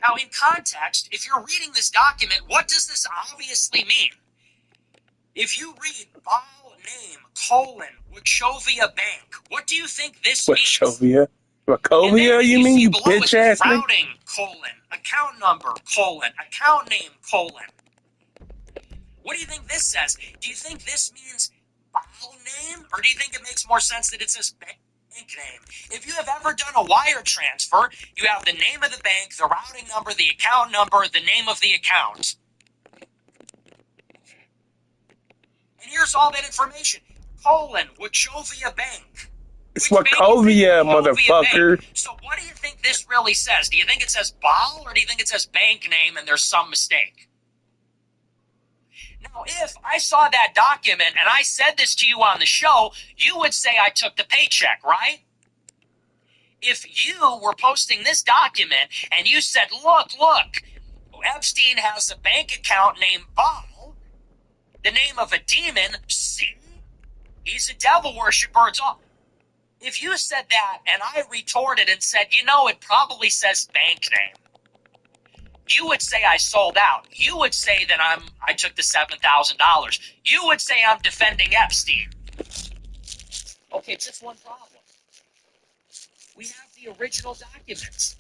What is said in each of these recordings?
Now, in context, if you're reading this document, what does this obviously mean? If you read Baal name, Wachovia Bank, what do you think this means? Wachovia? Wachovia, you mean, you bitch ass nigga? Routing, account number, account name, What do you think this says? Do you think this means Baal name? Or do you think it makes more sense that it says bank name? If you have ever done a wire transfer, you have the name of the bank, the routing number, the account number, the name of the account. And here's all that information. Wachovia Bank. It's Wachovia, motherfucker. Bank. So what do you think this really says? Do you think it says Baal, or do you think it says bank name and there's some mistake? Now, if I saw that document and I said this to you on the show, you would say I took the paycheck, right? If you were posting this document and you said, look, Epstein has a bank account named Baal, the name of a demon, see? He's a devil worshiper, it's all. If you said that and I retorted and said, it probably says bank name, you would say I sold out. You would say that I took the $7,000. You would say I'm defending Epstein. Okay, it's just one problem. We have the original documents.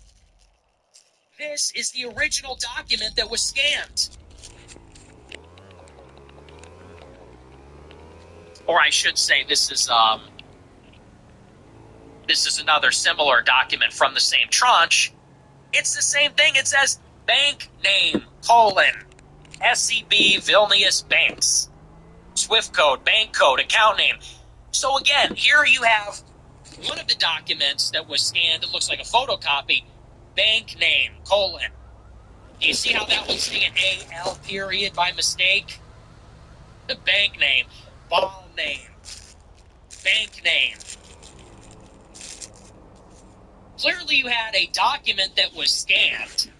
This is the original document that was scanned. Or I should say this is another similar document from the same tranche. It's the same thing. It says bank name, SEB Vilnius Banks. Swift code, bank code, account name. So again, here you have one of the documents that was scanned. It looks like a photocopy. Bank name, Do you see how that was an AL period by mistake? The bank name, Baal name, bank name. Clearly you had a document that was scanned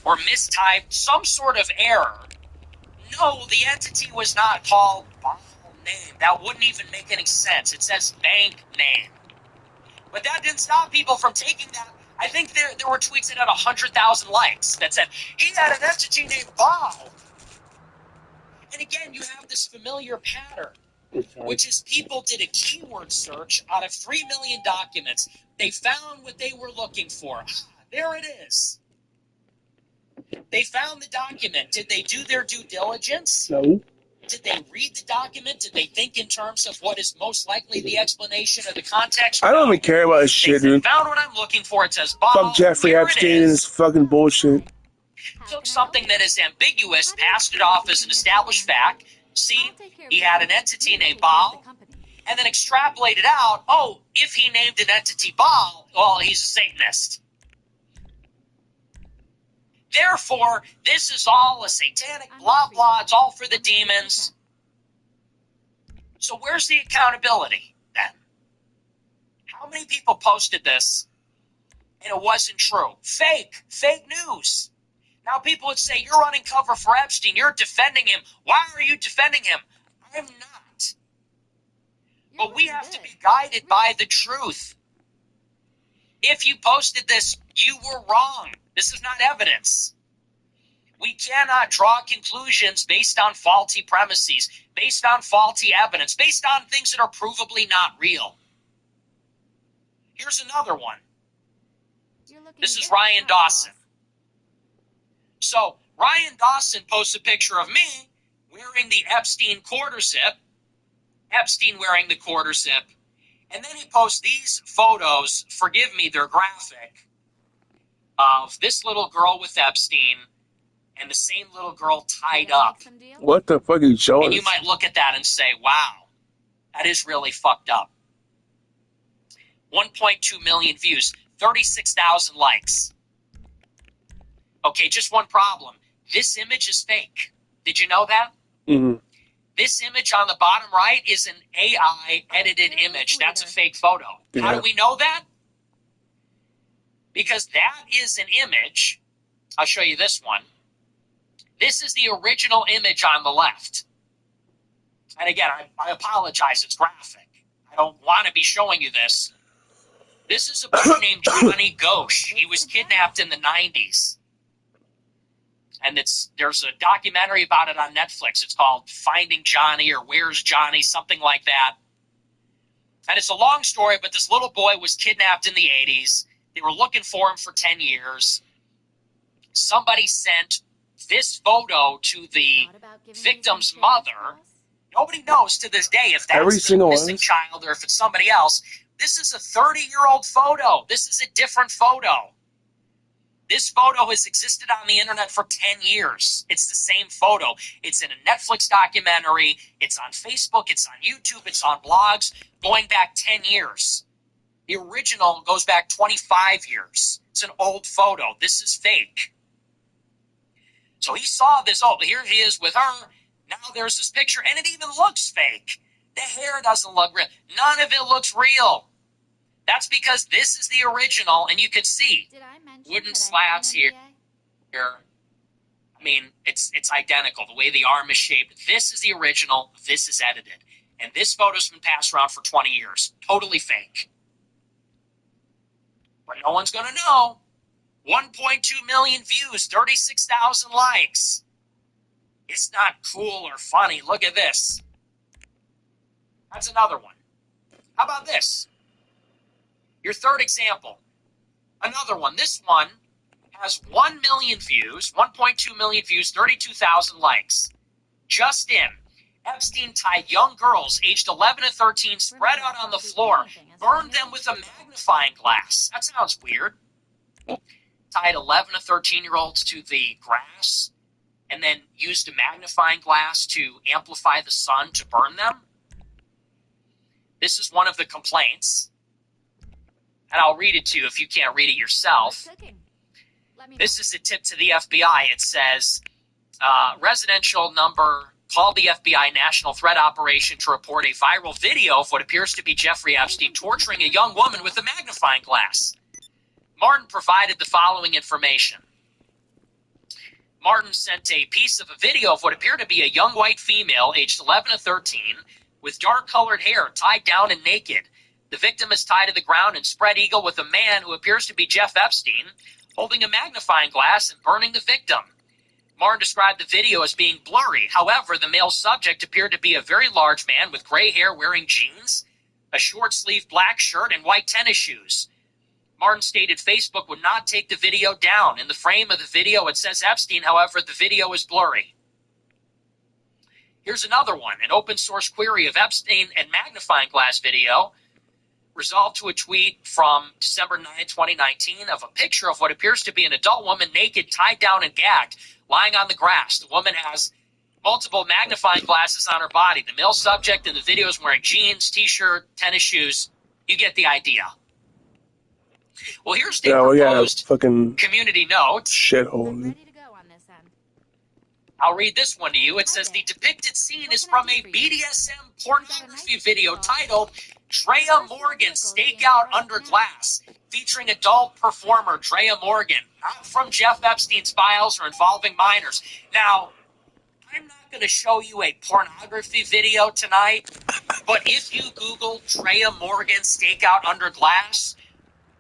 or mistyped, some sort of error. No, the entity was not called Baal name. That wouldn't even make any sense. It says bank name. But that didn't stop people from taking that. I think there were tweets that had 100,000 likes that said, he had an entity named Baal. And again, you have this familiar pattern, which is people did a keyword search out of 3 million documents. They found what they were looking for. There it is. They found the document. Did they do their due diligence? No. Did they read the document? Did they think in terms of what is most likely the explanation of the context? I don't even care about this shit, dude. Found what I'm looking for. It says Baal. Fuck Jeffrey Epstein and his fucking bullshit. Took something that is ambiguous, passed it off as an established fact. See, he had an entity named Baal, and then extrapolated out, if he named an entity Baal, well, he's a Satanist. Therefore, this is all a satanic blah blah, it's all for the demons. So where's the accountability then? How many people posted this and it wasn't true? Fake news. Now people would say, you're running cover for Epstein, you're defending him. Why are you defending him? I'm not. But we have to be guided by the truth. If you posted this, you were wrong. This is not evidence. We cannot draw conclusions based on faulty premises, based on faulty evidence, based on things that are provably not real. Here's another one. This is Ryan Dawson. So, Ryan Dawson posts a picture of me wearing the Epstein quarter zip, Epstein wearing the quarter zip, and then he posts these photos, forgive me, they're graphic, of this little girl with Epstein and the same little girl tied up. What the fuck are you showing? And you might look at that and say, wow, that is really fucked up. 1.2 million views, 36,000 likes. Okay, just one problem. This image is fake. Did you know that? Mm-hmm. This image on the bottom right is an AI-edited image. That's a fake photo. Yeah. How do we know that? Because that is an image. I'll show you this one. This is the original image on the left. And again, I apologize, it's graphic. I don't want to be showing you this. This is a boy named Johnny Ghosh. He was kidnapped in the 90s. And there's a documentary about it on Netflix. It's called Finding Johnny or Where's Johnny, something like that. And it's a long story, but this little boy was kidnapped in the 80s. They were looking for him for 10 years. Somebody sent this photo to the victim's mother. Nobody knows to this day if that's the missing child or if it's somebody else. This is a 30-year-old photo. This is a different photo. This photo has existed on the internet for 10 years. It's the same photo. It's in a Netflix documentary. It's on Facebook. It's on YouTube. It's on blogs going back 10 years. The original goes back 25 years. It's an old photo. This is fake. So he saw this. Oh, here he is with her. Now there's this picture, and it even looks fake. The hair doesn't look real. None of it looks real. That's because this is the original, and you could see wooden slats here. I mean, it's identical. The way the arm is shaped. This is the original. This is edited. And this photo's been passed around for 20 years. Totally fake. But no one's going to know. 1.2 million views, 36,000 likes. It's not cool or funny. Look at this. That's another one. How about this? Your third example. Another one. This one has 1 million views, 1.2 million views, 32,000 likes. Just in. Epstein tied young girls aged 11 and 13 spread out on the floor, burned them with a magnifying glass. That sounds weird. Tied 11 to 13-year-olds to the grass and then used a magnifying glass to amplify the sun to burn them. This is one of the complaints. And I'll read it to you if you can't read it yourself. This is a tip to the FBI. It says, residential number called the FBI National Threat Operation to report a viral video of what appears to be Jeffrey Epstein torturing a young woman with a magnifying glass. Martin provided the following information. Martin sent a piece of a video of what appeared to be a young white female aged 11 to 13 with dark-colored hair tied down and naked. The victim is tied to the ground and spread eagle with a man who appears to be Jeff Epstein holding a magnifying glass and burning the victim. Martin described the video as being blurry. However, the male subject appeared to be a very large man with gray hair wearing jeans, a short-sleeved black shirt, and white tennis shoes. Martin stated Facebook would not take the video down. In the frame of the video, it says Epstein. However, the video is blurry. Here's another one. An open-source query of Epstein and magnifying glass video resolved to a tweet from December 9, 2019 of a picture of what appears to be an adult woman naked, tied down, and gagged, lying on the grass. The woman has multiple magnifying glasses on her body. The male subject in the video is wearing jeans, t-shirt, tennis shoes. You get the idea. Well, here's the proposed community note. Shithole. I'll read this one to you. It says the depicted scene is from a BDSM pornography video titled Drea Morgan Stakeout Under Glass, featuring adult performer Drea Morgan, not from Jeff Epstein's files or involving minors. Now, I'm not going to show you a pornography video tonight, but if you Google Drea Morgan Stakeout Under Glass,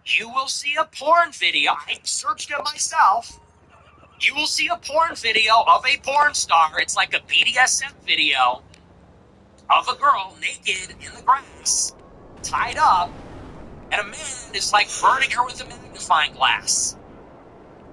you will see a porn video. I searched it myself. You will see a porn video of a porn star. It's like a BDSM video of a girl naked in the grass, tied up, and a man is like burning her with a magnifying glass.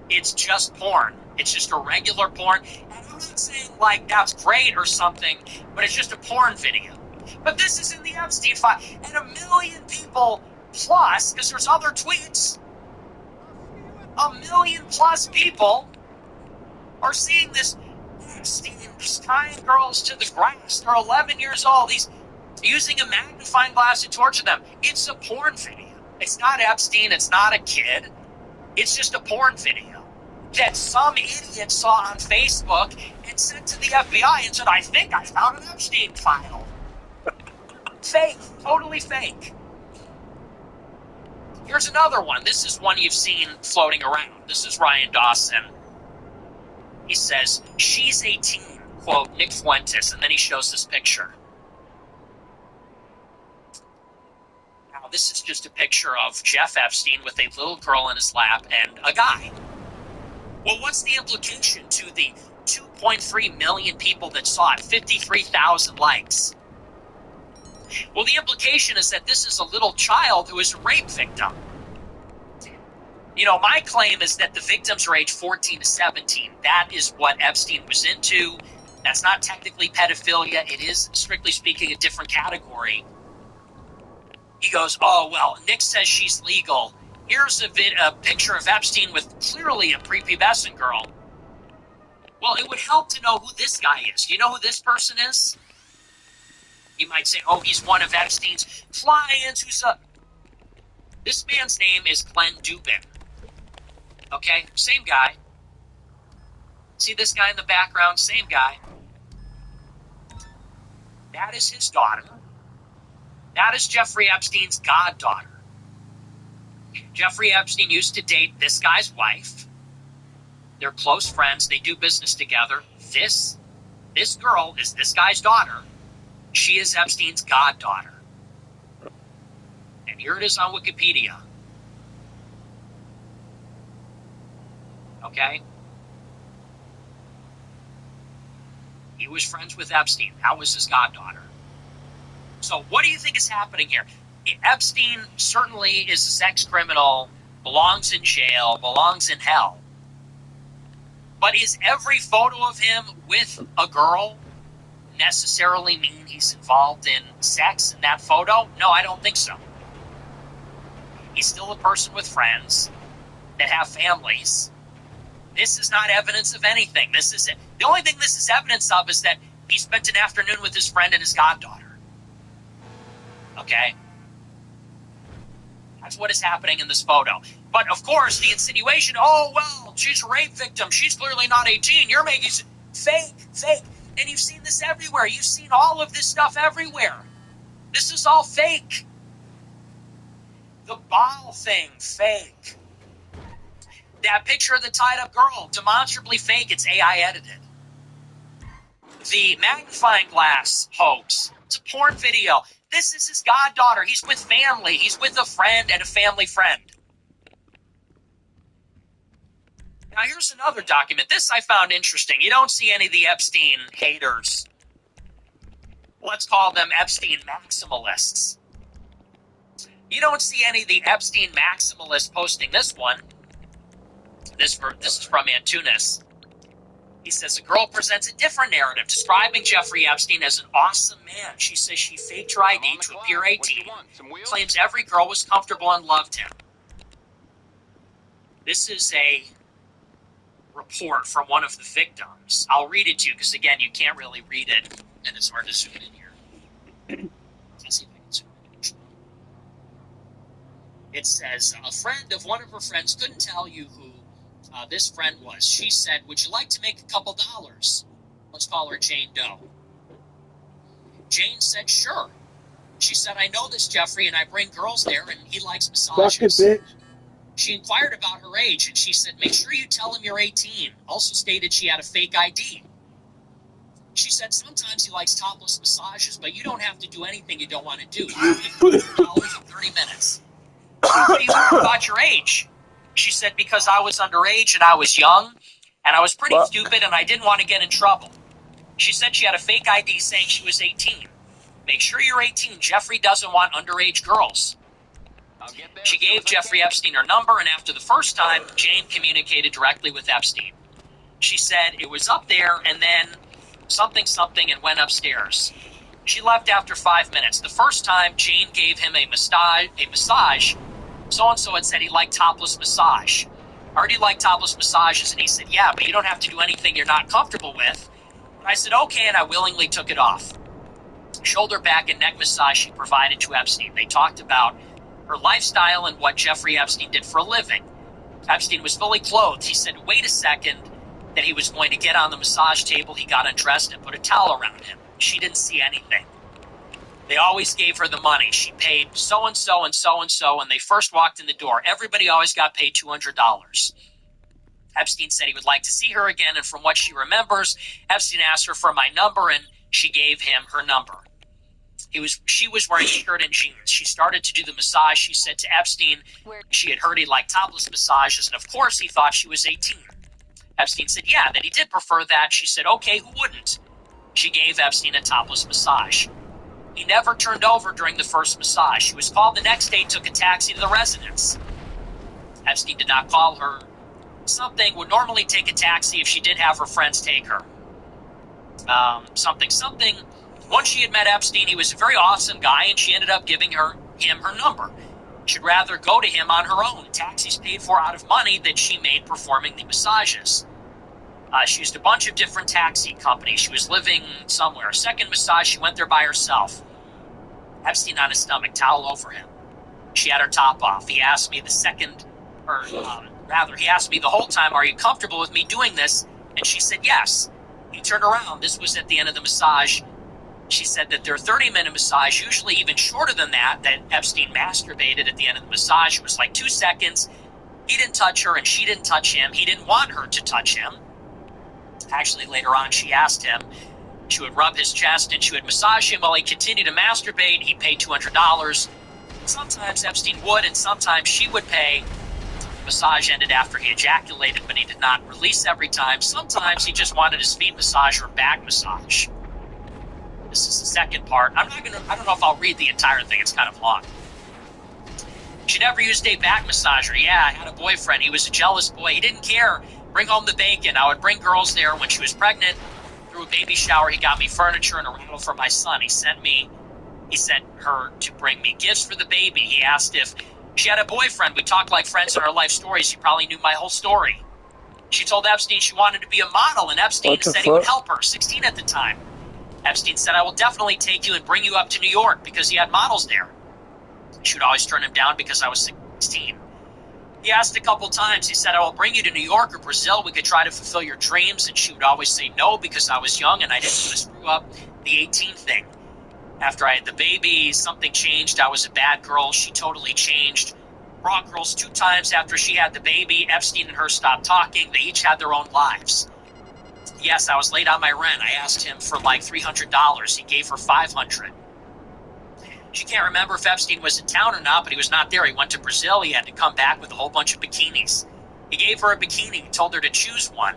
It's just porn. It's just a regular porn. And I'm not saying like that's great or something, but it's just a porn video. But this is in the Epstein file, and 1 million people plus, because there's other tweets, 1 million plus people are seeing this Epstein tying girls to the grass. They're 11 years old. He's using a magnifying glass to torture them. It's a porn video. It's not Epstein. It's not a kid. It's just a porn video that some idiot saw on Facebook and sent to the FBI and said, I think I found an Epstein file. Fake. Totally fake. Here's another one. This is one you've seen floating around. This is Ryan Dawson. He says, she's 18, quote, Nick Fuentes, and then he shows this picture. Now, this is just a picture of Jeff Epstein with a little girl in his lap and a guy. Well, what's the implication to the 2.3 million people that saw it, 53,000 likes? Well, the implication is that this is a little child who is a rape victim. You know, my claim is that the victims are age 14 to 17. That is what Epstein was into. That's not technically pedophilia. It is, strictly speaking, a different category. He goes, oh, well, Nick says she's legal. Here's a picture of Epstein with clearly a prepubescent girl. Well, it would help to know who this guy is. Do you know who this person is? You might say, oh, he's one of Epstein's clients. This man's name is Glenn Dubin. Okay, same guy. See this guy in the background? Same guy. That is his daughter. That is Jeffrey Epstein's goddaughter. Jeffrey Epstein used to date this guy's wife. They're close friends. They do business together. This girl is this guy's daughter. She is Epstein's goddaughter. And here it is on Wikipedia. Okay? He was friends with Epstein. That was his goddaughter. So what do you think is happening here? Epstein certainly is a sex criminal, belongs in jail, belongs in hell. But is every photo of him with a girl necessarily mean he's involved in sex in that photo? No, I don't think so. He's still a person with friends that have families. This is not evidence of anything. The only thing this is evidence of is that he spent an afternoon with his friend and his goddaughter. Okay? That's what is happening in this photo. But, of course, the insinuation, oh, well, she's a rape victim. She's clearly not 18. You're making it fake. And you've seen this everywhere. You've seen all of this stuff everywhere. This is all fake. The ball thing, fake. That picture of the tied-up girl, demonstrably fake. It's AI edited. The magnifying glass hoax, it's a porn video. This is his goddaughter. He's with family. He's with a friend and a family friend. Now, here's another document. This I found interesting. You don't see any of the Epstein haters. Let's call them Epstein maximalists. You don't see any of the Epstein maximalists posting this one. This is from Antunes. He says, a girl presents a different narrative describing Jeffrey Epstein as an awesome man. She says she faked her ID to appear 18, claims every girl was comfortable and loved him. This is a report from one of the victims. I'll read it to you because, again, you can't really read it, and it's hard to zoom in here. Let's see if I can zoom in. It says, a friend of one of her friends couldn't tell you who this friend was. She said, would you like to make a couple dollars? Let's call her Jane Doe. Jane said, sure. She said, I know this Jeffrey, and I bring girls there, and he likes massages. Fuck it, bitch. She inquired about her age, and she said, make sure you tell him you're 18. Also stated she had a fake ID. She said, sometimes he likes topless massages, but you don't have to do anything you don't want to do. You get $2 in 30 minutes. What do you think about your age? She said, because I was underage and I was young, and I was pretty stupid, and I didn't want to get in trouble. She said she had a fake ID saying she was 18. Make sure you're 18. Jeffrey doesn't want underage girls. She gave Jeffrey Epstein her number, and after the first time, Jane communicated directly with Epstein. She said it was up there, and then something, and went upstairs. She left after 5 minutes. The first time, Jane gave him a massage. So-and-so had said he liked topless massage. I already liked topless massages, and he said, yeah, but you don't have to do anything you're not comfortable with. And I said, okay, and I willingly took it off. Shoulder, back, and neck massage she provided to Epstein. They talked about her lifestyle and what Jeffrey Epstein did for a living. Epstein was fully clothed. He said, wait a second, that he was going to get on the massage table. He got undressed and put a towel around him. She didn't see anything. They always gave her the money. She paid so-and-so and so-and-so when they first walked in the door. Everybody always got paid $200. Epstein said he would like to see her again, and from what she remembers, Epstein asked her for my number, and she gave him her number. She was wearing a shirt and jeans. She started to do the massage. She said to Epstein she had heard he liked topless massages, and of course he thought she was 18. Epstein said, yeah, that he did prefer that. She said, okay, who wouldn't? She gave Epstein a topless massage. He never turned over during the first massage. She was called the next day, took a taxi to the residence. Epstein did not call her. Something would normally take a taxi if she did have her friends take her. Something. Once she had met Epstein, he was a very awesome guy, and she ended up giving him her number. She'd rather go to him on her own. Taxis paid for out of money that she made performing the massages. She used a bunch of different taxi companies. She was living somewhere. Second massage, she went there by herself. Epstein on his stomach, towel over him. She had her top off. He asked me he asked me the whole time, are you comfortable with me doing this? And she said yes. He turned around. This was at the end of the massage. She said that their 30-minute massage, usually even shorter than that Epstein masturbated at the end of the massage. It was like 2 seconds. He didn't touch her, and she didn't touch him. He didn't want her to touch him. Actually, later on, she asked him. She would rub his chest, and she would massage him while he continued to masturbate. He paid $200. Sometimes Epstein would, and sometimes she would pay. The massage ended after he ejaculated, but he did not release every time. Sometimes he just wanted his feet massage or back massage. This is the second part. I don't know if I'll read the entire thing. It's kind of long. She never used a back massager. Yeah, I had a boyfriend. He was a jealous boy. He didn't care. Bring home the bacon. I would bring girls there when she was pregnant. Through a baby shower, he got me furniture and a rattle for my son. He sent her to bring me gifts for the baby. He asked if she had a boyfriend. We talked like friends in our life stories. She probably knew my whole story. She told Epstein she wanted to be a model, and Epstein said he would help her, 16 at the time. Epstein said, I will definitely take you and bring you up to New York because he had models there. She would always turn him down because I was 16. He asked a couple times. He said, I will bring you to New York or Brazil. We could try to fulfill your dreams. And she would always say no because I was young and I didn't want to screw up the 18 thing. After I had the baby, something changed. I was a bad girl. She totally changed. Brought girls 2 times after she had the baby. Epstein and her stopped talking. They each had their own lives. Yes, I was late on my rent. I asked him for like $300. He gave her $500. She can't remember if Epstein was in town or not, but he was not there. He went to Brazil. He had to come back with a whole bunch of bikinis. He gave her a bikini. He told her to choose one.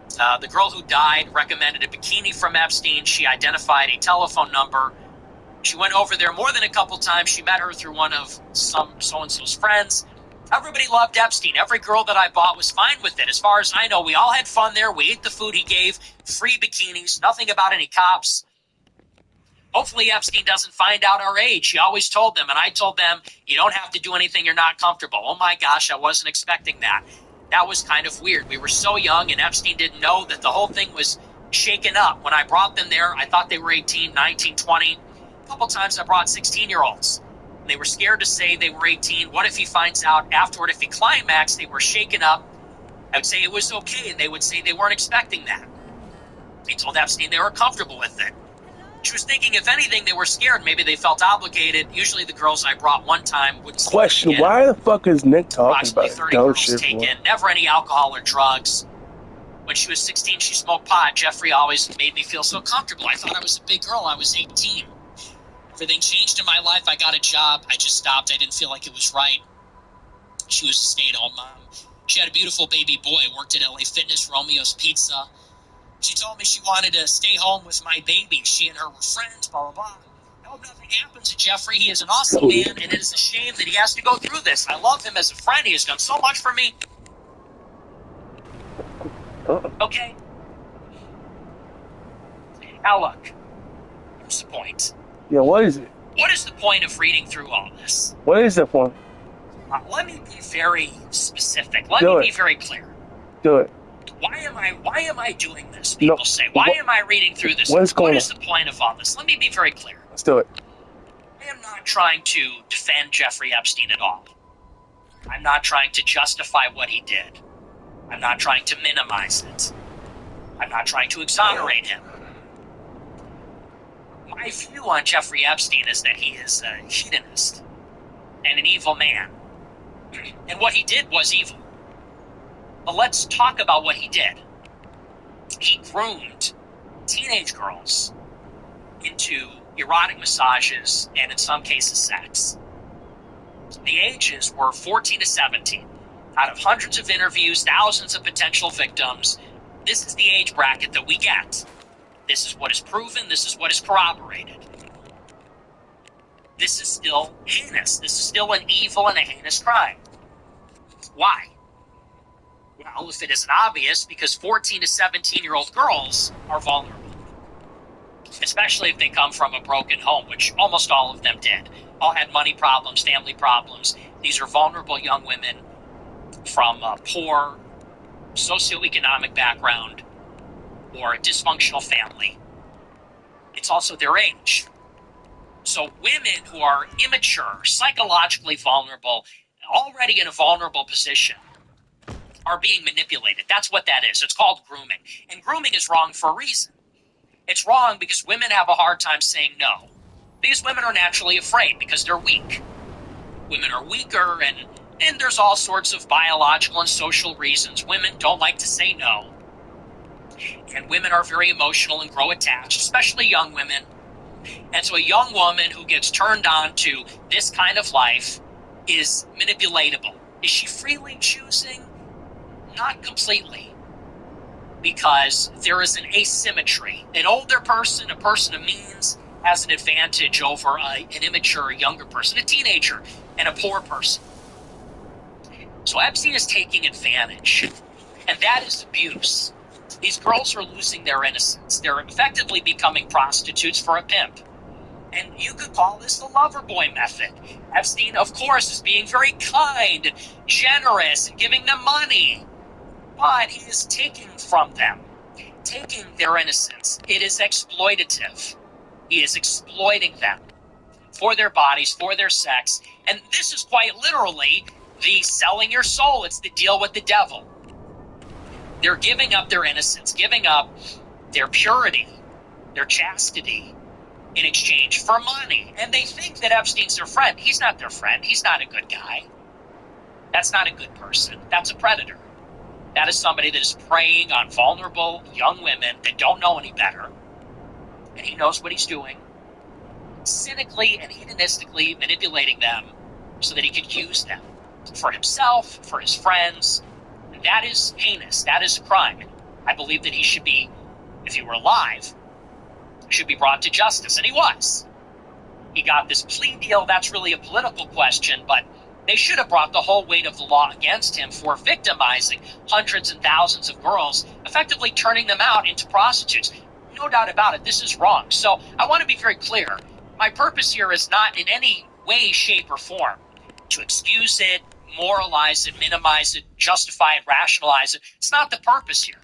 The girl who died recommended a bikini from Epstein. She identified a telephone number. She went over there more than a couple times. She met her through one of some so-and-so's friends. Everybody loved Epstein. Every girl that I bought was fine with it. As far as I know, we all had fun there. We ate the food he gave, free bikinis, nothing about any cops. Hopefully Epstein doesn't find out our age. He always told them, and I told them, you don't have to do anything you're not comfortable. Oh my gosh, I wasn't expecting that. That was kind of weird. We were so young, and Epstein didn't know that the whole thing was shaken up. When I brought them there, I thought they were 18, 19, 20. A couple times I brought 16-year-olds. They were scared to say they were 18. What if he finds out afterward? If he climaxed, they were shaken up. I would say it was okay, and they would say they weren't expecting that. He told Epstein they were comfortable with it. She was thinking, if anything, they were scared. Maybe they felt obligated. Usually the girls I brought one time would see Question, why the fuck is Nick talking about 30 dumb girls shit? taken, never any alcohol or drugs. When she was 16, she smoked pot. Jeffrey always made me feel so comfortable. I thought I was a big girl. I was 18. Everything changed in my life. I got a job. I just stopped. I didn't feel like it was right. She was a stay-at-home mom. She had a beautiful baby boy, worked at LA Fitness, Romeo's Pizza. She told me she wanted to stay home with my baby. She and her were friends, blah, blah, blah. I hope nothing happens to Jeffrey. He is an awesome man, and it is a shame that he has to go through this. I love him as a friend. He has done so much for me. Okay? Now look, what's the point? Yeah, what is it? What is the point of reading through all this? What is the point? Let me be very specific. Let me be very clear. Do it. Why am I doing this? People say. Why am I reading through this? What is the point of all this? Let me be very clear. Let's do it. I am not trying to defend Jeffrey Epstein at all. I'm not trying to justify what he did. I'm not trying to minimize it. I'm not trying to exonerate him. My view on Jeffrey Epstein is that he is a hedonist and an evil man. And what he did was evil. But let's talk about what he did. He groomed teenage girls into erotic massages and in some cases sex. The ages were 14 to 17. Out of hundreds of interviews, thousands of potential victims, this is the age bracket that we get. This is what is proven. This is what is corroborated. This is still heinous. This is still an evil and a heinous crime. Why? Well, if it isn't obvious, because 14 to 17-year-old girls are vulnerable. Especially if they come from a broken home, which almost all of them did. All had money problems, family problems. These are vulnerable young women from a poor socioeconomic background or a dysfunctional family. It's also their age. So women who are immature, psychologically vulnerable, already in a vulnerable position, are being manipulated. That's what that is. It's called grooming. And grooming is wrong for a reason. It's wrong because women have a hard time saying no. Because women are naturally afraid because they're weak. Women are weaker, and there's all sorts of biological and social reasons. Women don't like to say no. And women are very emotional and grow attached, especially young women. And so a young woman who gets turned on to this kind of life is manipulatable. Is she freely choosing? Not completely. Because there is an asymmetry. An older person, a person of means, has an advantage over an immature younger person, a teenager, and a poor person. So Epstein is taking advantage, and that is abuse. These girls are losing their innocence. They're effectively becoming prostitutes for a pimp. And you could call this the lover boy method. Epstein, of course, is being very kind, generous, and giving them money. But he is taking from them, taking their innocence. It is exploitative. He is exploiting them for their bodies, for their sex. And this is quite literally the selling your soul. It's the deal with the devil. They're giving up their innocence, giving up their purity, their chastity in exchange for money. And they think that Epstein's their friend. He's not their friend. He's not a good guy. That's not a good person. That's a predator. That is somebody that is preying on vulnerable young women that don't know any better. And he knows what he's doing. Cynically and hedonistically manipulating them so that he could use them for himself, for his friends. And that is heinous. That is a crime. I believe that he should be, if he were alive, should be brought to justice. And he was. He got this plea deal. That's really a political question, but they should have brought the whole weight of the law against him for victimizing hundreds and thousands of girls, effectively turning them out into prostitutes. No doubt about it, this is wrong. So I want to be very clear. My purpose here is not in any way, shape, or form to excuse it, moralize it, minimize it, justify it, rationalize it. It's not the purpose here.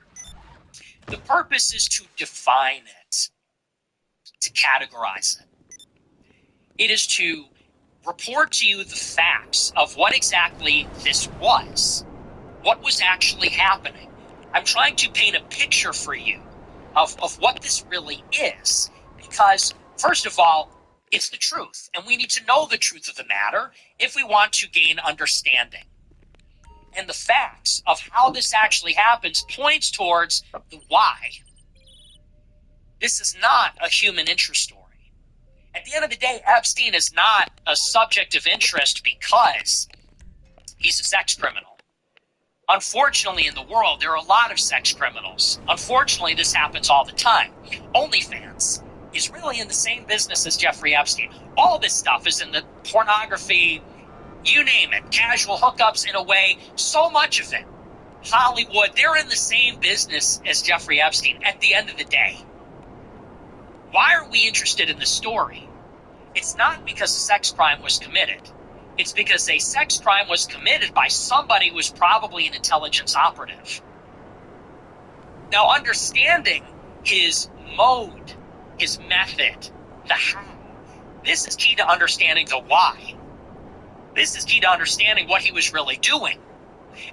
The purpose is to define it, to categorize it. It is to report to you the facts of what exactly this was, what was actually happening. I'm trying to paint a picture for you of what this really is, because, first of all, it's the truth, and we need to know the truth of the matter if we want to gain understanding. And the facts of how this actually happens points towards the why. This is not a human interest story. At the end of the day, Epstein is not a subject of interest because he's a sex criminal. Unfortunately, in the world, there are a lot of sex criminals. Unfortunately, this happens all the time. OnlyFans is really in the same business as Jeffrey Epstein. All this stuff is in the pornography, you name it, casual hookups in a way, so much of it. Hollywood, they're in the same business as Jeffrey Epstein at the end of the day. Why are we interested in the story? It's not because a sex crime was committed. It's because a sex crime was committed by somebody who was probably an intelligence operative. Now, understanding his mode, his method, the how, this is key to understanding the why. This is key to understanding what he was really doing.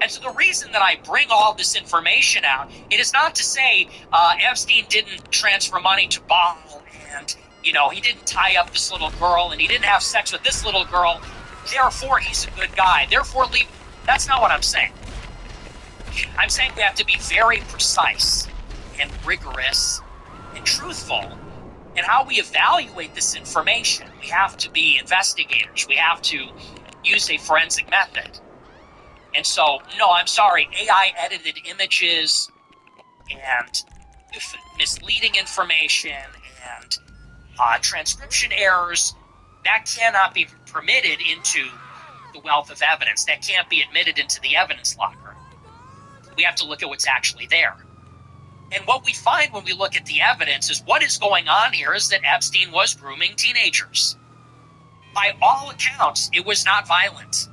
And so the reason that I bring all this information out, it is not to say Epstein didn't transfer money to Baal and, he didn't tie up this little girl and he didn't have sex with this little girl. Therefore, he's a good guy. Therefore, leave. That's not what I'm saying. I'm saying we have to be very precise and rigorous and truthful in how we evaluate this information. We have to be investigators. We have to use a forensic method. And so, no, I'm sorry, AI edited images and misleading information and transcription errors, that cannot be permitted into the wealth of evidence. That can't be admitted into the evidence locker. We have to look at what's actually there. And what we find when we look at the evidence is what is going on here is that Epstein was grooming teenagers. By all accounts, it was not violent.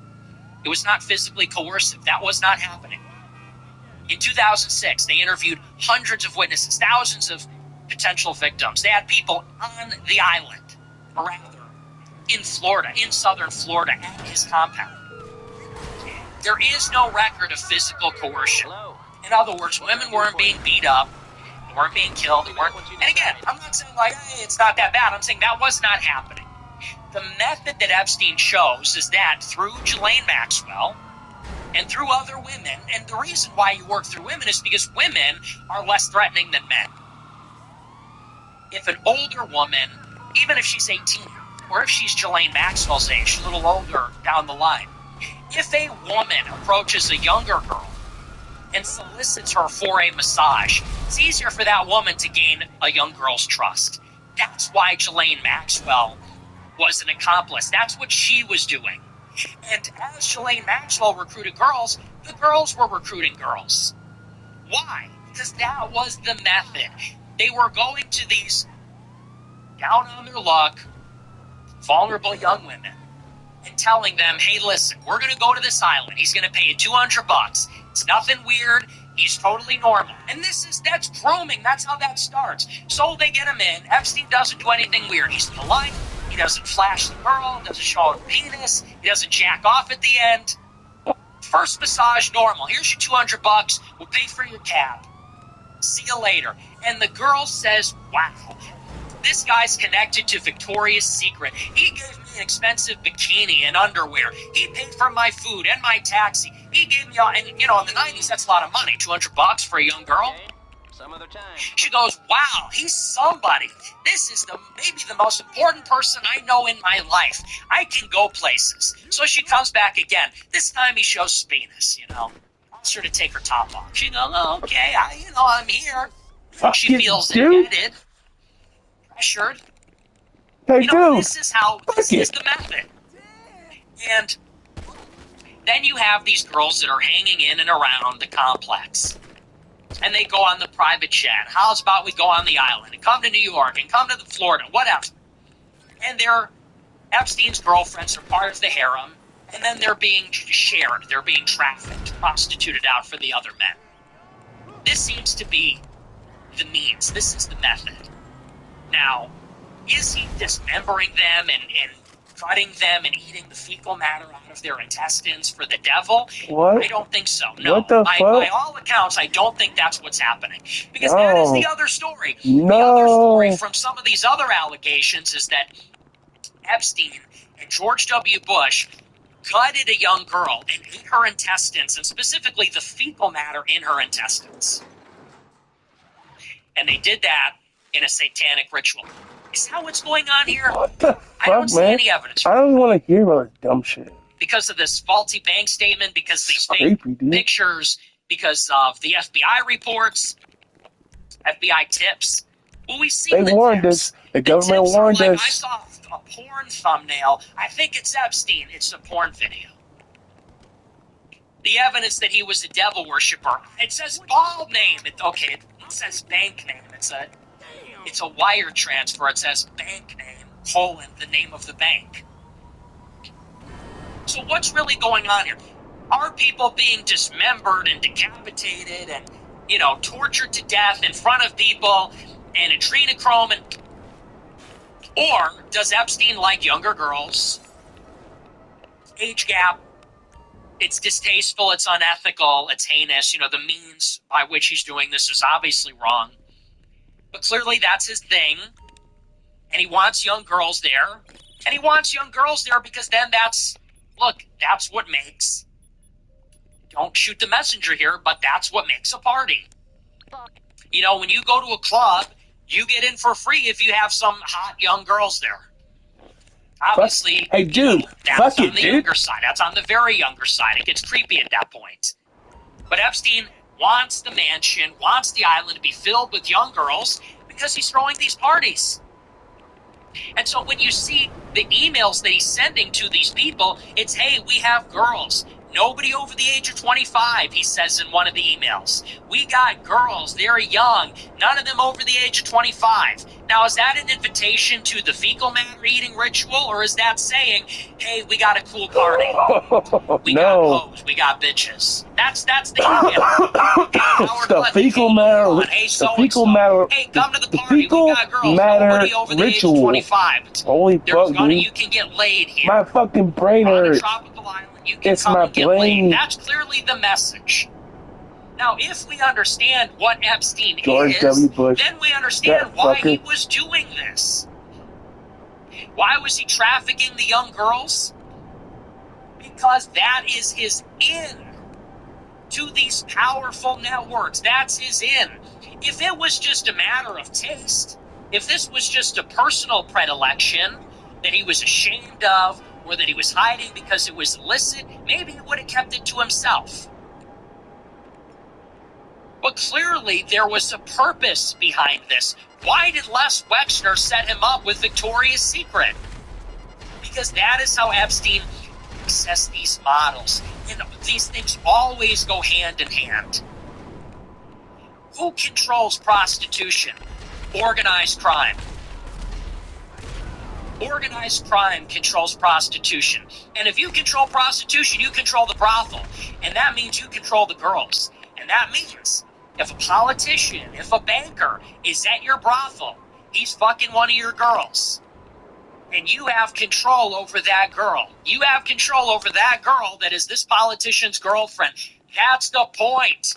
It was not physically coercive. That was not happening. In 2006, they interviewed hundreds of witnesses, thousands of potential victims. They had people on the island, or rather, in Florida, in southern Florida, at his compound. There is no record of physical coercion. In other words, women weren't being beat up, they weren't being killed, and again, I'm not saying like, hey, it's not that bad. I'm saying that was not happening. The method that Epstein chose is that through Ghislaine Maxwell and through other women, and the reason why you work through women is because women are less threatening than men. If an older woman, even if she's 18, or if she's Ghislaine Maxwell's age, a little older down the line, if a woman approaches a younger girl and solicits her for a massage, it's easier for that woman to gain a young girl's trust. That's why Ghislaine Maxwell was an accomplice. That's what she was doing. And as Ghislaine Maxwell recruited girls, the girls were recruiting girls. Why? Because that was the method. They were going to these down on their luck, vulnerable young women and telling them, hey, listen, we're going to go to this island. He's going to pay you $200. It's nothing weird. He's totally normal. And that's grooming. That's how that starts. So they get him in. Epstein doesn't do anything weird. He's polite. He doesn't flash the girl, doesn't show her penis, he doesn't jack off at the end. First massage, normal. Here's your $200. We'll pay for your cab. See you later. And the girl says, wow, this guy's connected to Victoria's Secret. He gave me an expensive bikini and underwear. He paid for my food and my taxi. He gave me all, and in the 90s, that's a lot of money. $200 for a young girl. Some other time. She goes, wow, he's somebody. This is maybe the most important person I know in my life. I can go places. So she comes back again. This time he shows his penis, Wants her to take her top off. She goes, oh, okay, I'm here. She feels indebted, pressured. Hey, dude. This is the method. And then you have these girls that are hanging in and around the complex. And they go on the private jet. How's about we go on the island and come to New York and come to the Florida, whatever. And Epstein's girlfriends are part of the harem, and then they're being shared. They're being trafficked, prostituted out for the other men. This seems to be the means. This is the method. Now, is he dismembering them and cutting them and eating the fecal matter out of their intestines for the devil? What? I don't think so. No. What the fuck? By all accounts, I don't think that's what's happening. Because that is the other story. No. The other story from some of these other allegations is that Epstein and George W. Bush gutted a young girl and ate her intestines, and specifically the fecal matter in her intestines. And they did that in a satanic ritual. Is that what's going on here? What the fuck, I don't see man? any evidence. I don't want to hear about this dumb shit. Because of this faulty bank statement, because of these fake pictures, because of the FBI reports, FBI tips. Well, we see they warned us. The government warned us. I saw a porn thumbnail. I think it's Epstein. It's a porn video. The evidence that he was a devil worshiper. It says bald name. It says bank name. It's a wire transfer. It says bank name, the name of the bank. So what's really going on here? Are people being dismembered and decapitated and, tortured to death in front of people and adrenochrome? Or does Epstein like younger girls? Age gap. It's distasteful. It's unethical. It's heinous. The means by which he's doing this is obviously wrong. But clearly that's his thing. And he wants young girls there. And he wants young girls there because then that's what makes, don't shoot the messenger here, but that's what makes a party. When you go to a club, you get in for free if you have some hot young girls there. Obviously, hey, dude, that's fuck on it, the dude. younger side. That's on the very younger side. It gets creepy at that point. But Epstein wants the mansion, wants the island to be filled with young girls because he's throwing these parties. And so when you see the emails that he's sending to these people, it's, hey, we have girls. Nobody over the age of 25, he says in one of the emails. We got girls. They're young. None of them over the age of 25. Now, is that an invitation to the fecal matter eating ritual, or is that saying, hey, we got a cool party? We got hoes. We got bitches. That's the email. The fecal matter. Hey, the fecal matter. Hey, come to the The party. fecal We got girls. matter Nobody over the ritual. age of 25. Holy fuck, dude. You can get laid here. My fucking brain On a hurts. tropical island, you can It's come my and get brain. laid. That's clearly the message. Now, if we understand what Epstein George is, W. Bush, then we understand that why he fucker. was doing this. Why was he trafficking the young girls? Because that is his in to these powerful networks. That's his in. If it was just a matter of taste, if this was just a personal predilection that he was ashamed of or that he was hiding because it was illicit, maybe he would have kept it to himself. But clearly there was a purpose behind this. Why did Les Wexner set him up with Victoria's Secret? Because that is how Epstein accessed these models. And these things always go hand in hand. Who controls prostitution? Organized crime. Organized crime controls prostitution. And if you control prostitution, you control the brothel. And that means you control the girls. And that means if a politician, if a banker is at your brothel, he's fucking one of your girls. And you have control over that girl. You have control over that girl that is this politician's girlfriend. That's the point.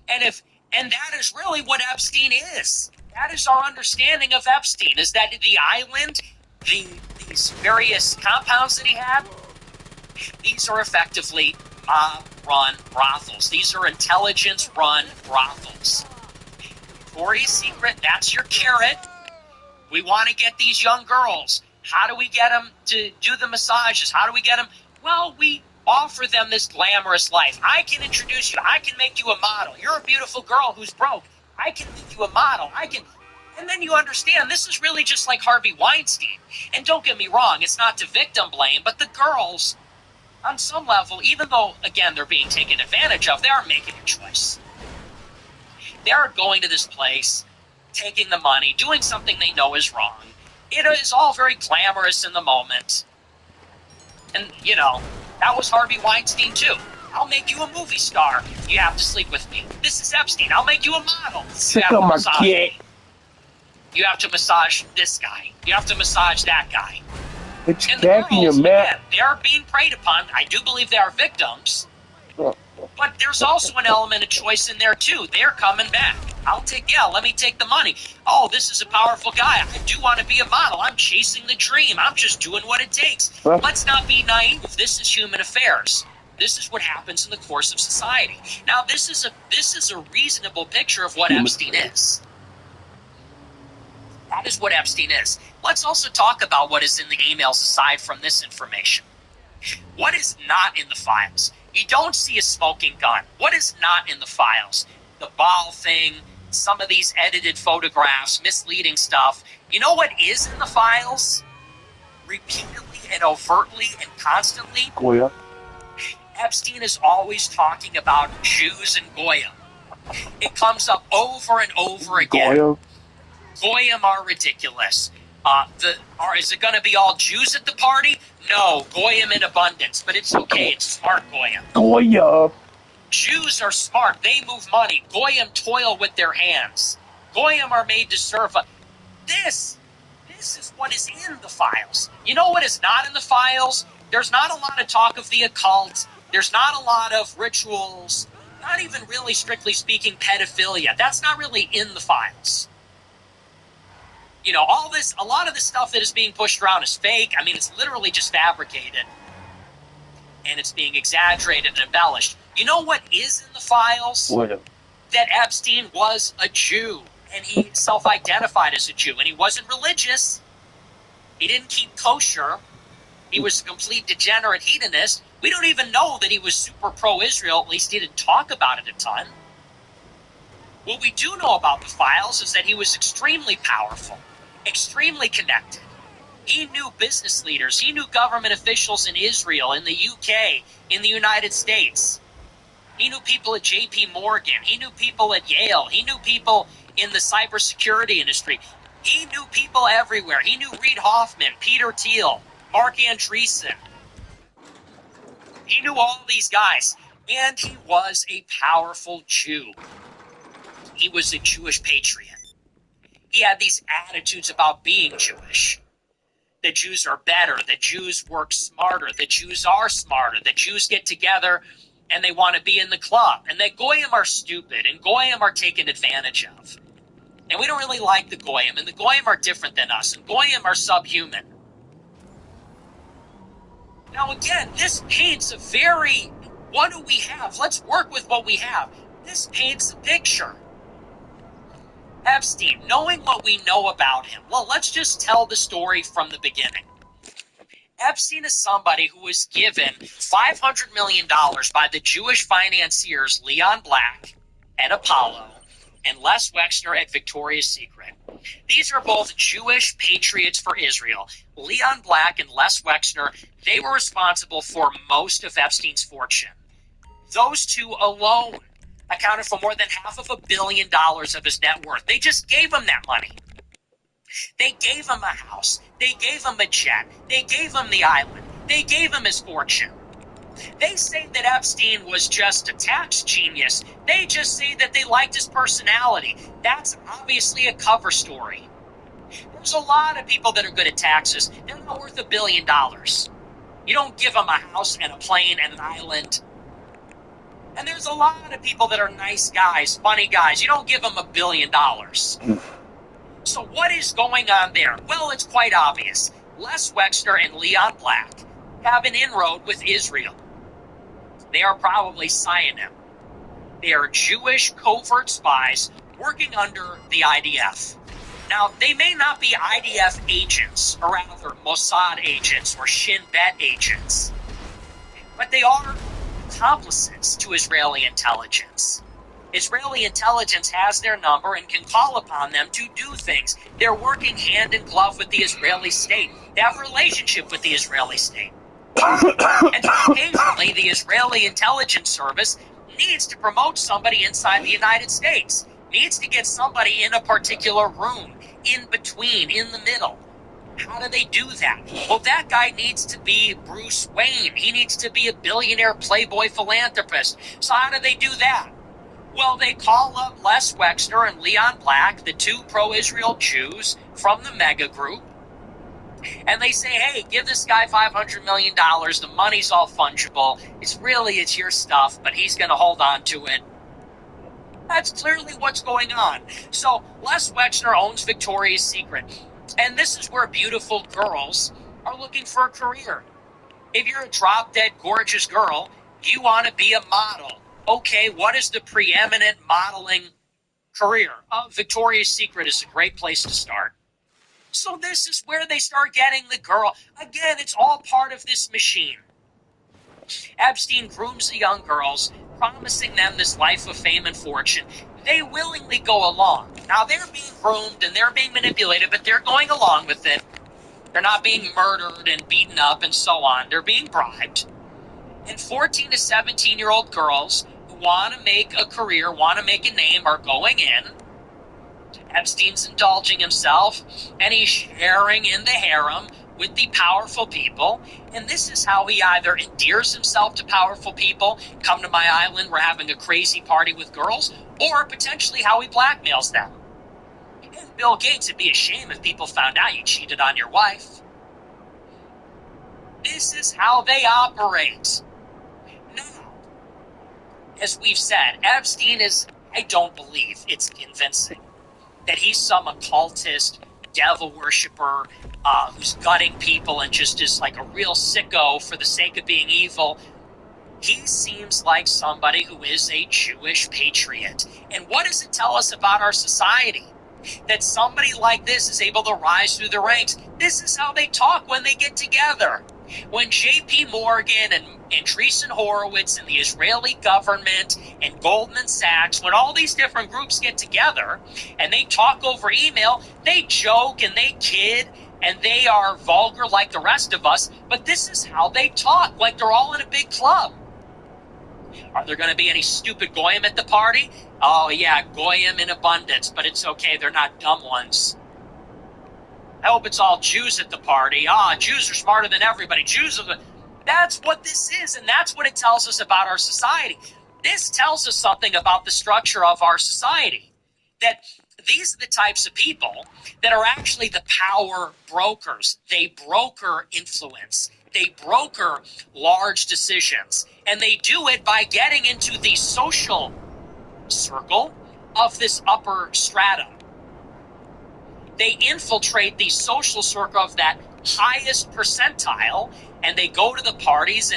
And that is really what Epstein is. That is our understanding of Epstein, is that the island, these various compounds that he had, these are effectively mob-run brothels. These are intelligence-run brothels. Victoria's Secret, that's your carrot. We want to get these young girls. How do we get them to do the massages? How do we get them? Well, we offer them this glamorous life. I can introduce you. I can make you a model. You're a beautiful girl who's broke. I can make you a model. And then you understand this is really just like Harvey Weinstein. And don't get me wrong, it's not to victim blame, but the girls, on some level, even though, again, they're being taken advantage of, they are making a choice. They are going to this place, taking the money, doing something they know is wrong. It is all very glamorous in the moment. And, you know, that was Harvey Weinstein, too. I'll make you a movie star. You have to sleep with me. This is Epstein. I'll make you a model. Sick of my kid. You have to massage this guy. You have to massage that guy. It's And the back in your girls, mouth. again, they are being preyed upon. I do believe they are victims. But there's also an element of choice in there, too. They're coming back. Let me take the money. Oh, this is a powerful guy. I do want to be a model. I'm chasing the dream. I'm just doing what it takes. Huh? Let's not be naive. This is human affairs. This is what happens in the course of society. Now, this is a reasonable picture of what Epstein is. That is what Epstein is. Let's also talk about what is in the emails aside from this information. What is not in the files? You don't see a smoking gun. What is not in the files? The ball thing, some of these edited photographs, misleading stuff. You know what is in the files? Repeatedly and overtly and constantly? Goya. Epstein is always talking about Jews and Goyim. It comes up over and over again. Goya. Goyim are ridiculous. Is it going to be all Jews at the party? No, Goyim in abundance, but it's okay. It's smart Goyim. Goya. Jews are smart. They move money. Goyim toil with their hands. Goyim are made to serve. This is what is in the files. You know what is not in the files? There's not a lot of talk of the occult. There's not a lot of rituals. Not even really, strictly speaking, pedophilia. That's not really in the files. You know, a lot of the stuff that is being pushed around is fake. I mean, it's literally just fabricated. And it's being exaggerated and embellished. You know what is in the files? Goya. That Epstein was a Jew. And he self-identified as a Jew. And he wasn't religious. He didn't keep kosher. He was a complete degenerate hedonist. We don't even know that he was super pro-Israel. At least he didn't talk about it a ton. What we do know about the files is that he was extremely powerful, extremely connected. He knew business leaders. He knew government officials in Israel, in the UK, in the United States. He knew people at J.P. Morgan. He knew people at Yale. He knew people in the cybersecurity industry. He knew people everywhere. He knew Reid Hoffman, Peter Thiel, Mark Andreessen. He knew all these guys. And he was a powerful Jew. He was a Jewish patriot. He had these attitudes about being Jewish. The Jews are better. The Jews work smarter. The Jews are smarter. The Jews get together and they want to be in the club. And the Goyim are stupid and Goyim are taken advantage of. And we don't really like the Goyim. And the Goyim are different than us. And Goyim are subhuman. Now again, this paints a very, what do we have? Let's work with what we have. This paints a picture. Epstein, knowing what we know about him, well, let's just tell the story from the beginning. Epstein is somebody who was given $500 million by the Jewish financiers Leon Black at Apollo and Les Wexner at Victoria's Secret. These are both Jewish patriots for Israel. Leon Black and Les Wexner, they were responsible for most of Epstein's fortune. Those two alone accounted for more than $500 million of his net worth. They just gave him that money. They gave him a house. They gave him a jet. They gave him the island. They gave him his fortune. They say that Epstein was just a tax genius. They just say that they liked his personality. That's obviously a cover story. There's a lot of people that are good at taxes. They're not worth $1 billion. You don't give them a house and a plane and an island. And there's a lot of people that are nice guys, funny guys. You don't give them $1 billion. So what is going on there? Well, it's quite obvious. Les Wexner and Leon Black have an inroad with Israel. They are probably Zionim. They are Jewish covert spies working under the IDF. Now, they may not be IDF agents, or rather Mossad agents or Shin Bet agents, but they are accomplices to Israeli intelligence. Israeli intelligence has their number and can call upon them to do things. They're working hand in glove with the Israeli state. They have a relationship with the Israeli state. And occasionally, the Israeli intelligence service needs to promote somebody inside the United States, needs to get somebody in a particular room, in between, in the middle. How do they do that? Well, that guy needs to be Bruce Wayne. He needs to be a billionaire playboy philanthropist. So how do they do that? Well, they call up Les Wexner and Leon Black, the two pro-Israel Jews from the mega group, and they say, hey, give this guy $500 million. The money's all fungible. It's your stuff, but he's going to hold on to it. That's clearly what's going on. So Les Wexner owns Victoria's Secret. And this is where beautiful girls are looking for a career. If you're a drop-dead gorgeous girl, you want to be a model. Okay, what is the preeminent modeling career? Victoria's Secret is a great place to start. So this is where they start getting the girl. Again, it's all part of this machine. Epstein grooms the young girls, promising them this life of fame and fortune. They willingly go along. Now, they're being groomed and they're being manipulated, but they're going along with it. They're not being murdered and beaten up and so on. They're being bribed. And 14 to 17-year-old girls who want to make a career, want to make a name, are going in. Epstein's indulging himself, and he's sharing in the harem with the powerful people. And this is how he either endears himself to powerful people, come to my island, we're having a crazy party with girls, or potentially how he blackmails them. And Bill Gates, it'd be a shame if people found out you cheated on your wife. This is how they operate. Now, as we've said, Epstein is, I don't believe it's convincing that he's some occultist, devil worshiper, who's gutting people and just is like a real sicko for the sake of being evil. He seems like somebody who is a Jewish patriot. And what does it tell us about our society? That somebody like this is able to rise through the ranks. This is how they talk when they get together. When J.P. Morgan and Andreessen Horowitz and the Israeli government and Goldman Sachs, when all these different groups get together and they talk over email, they joke and they kid and they are vulgar like the rest of us, but this is how they talk, like they're all in a big club. Are there going to be any stupid goyim at the party? Oh yeah, goyim in abundance, but it's okay, they're not dumb ones. I hope it's all Jews at the party. Jews are smarter than everybody. That's what this is, and that's what it tells us about our society. This tells us something about the structure of our society, that these are the types of people that are actually the power brokers. They broker influence. They broker large decisions, and they do it by getting into the social circle of this upper stratum. They infiltrate the social circle of that highest percentile, and they go to the parties.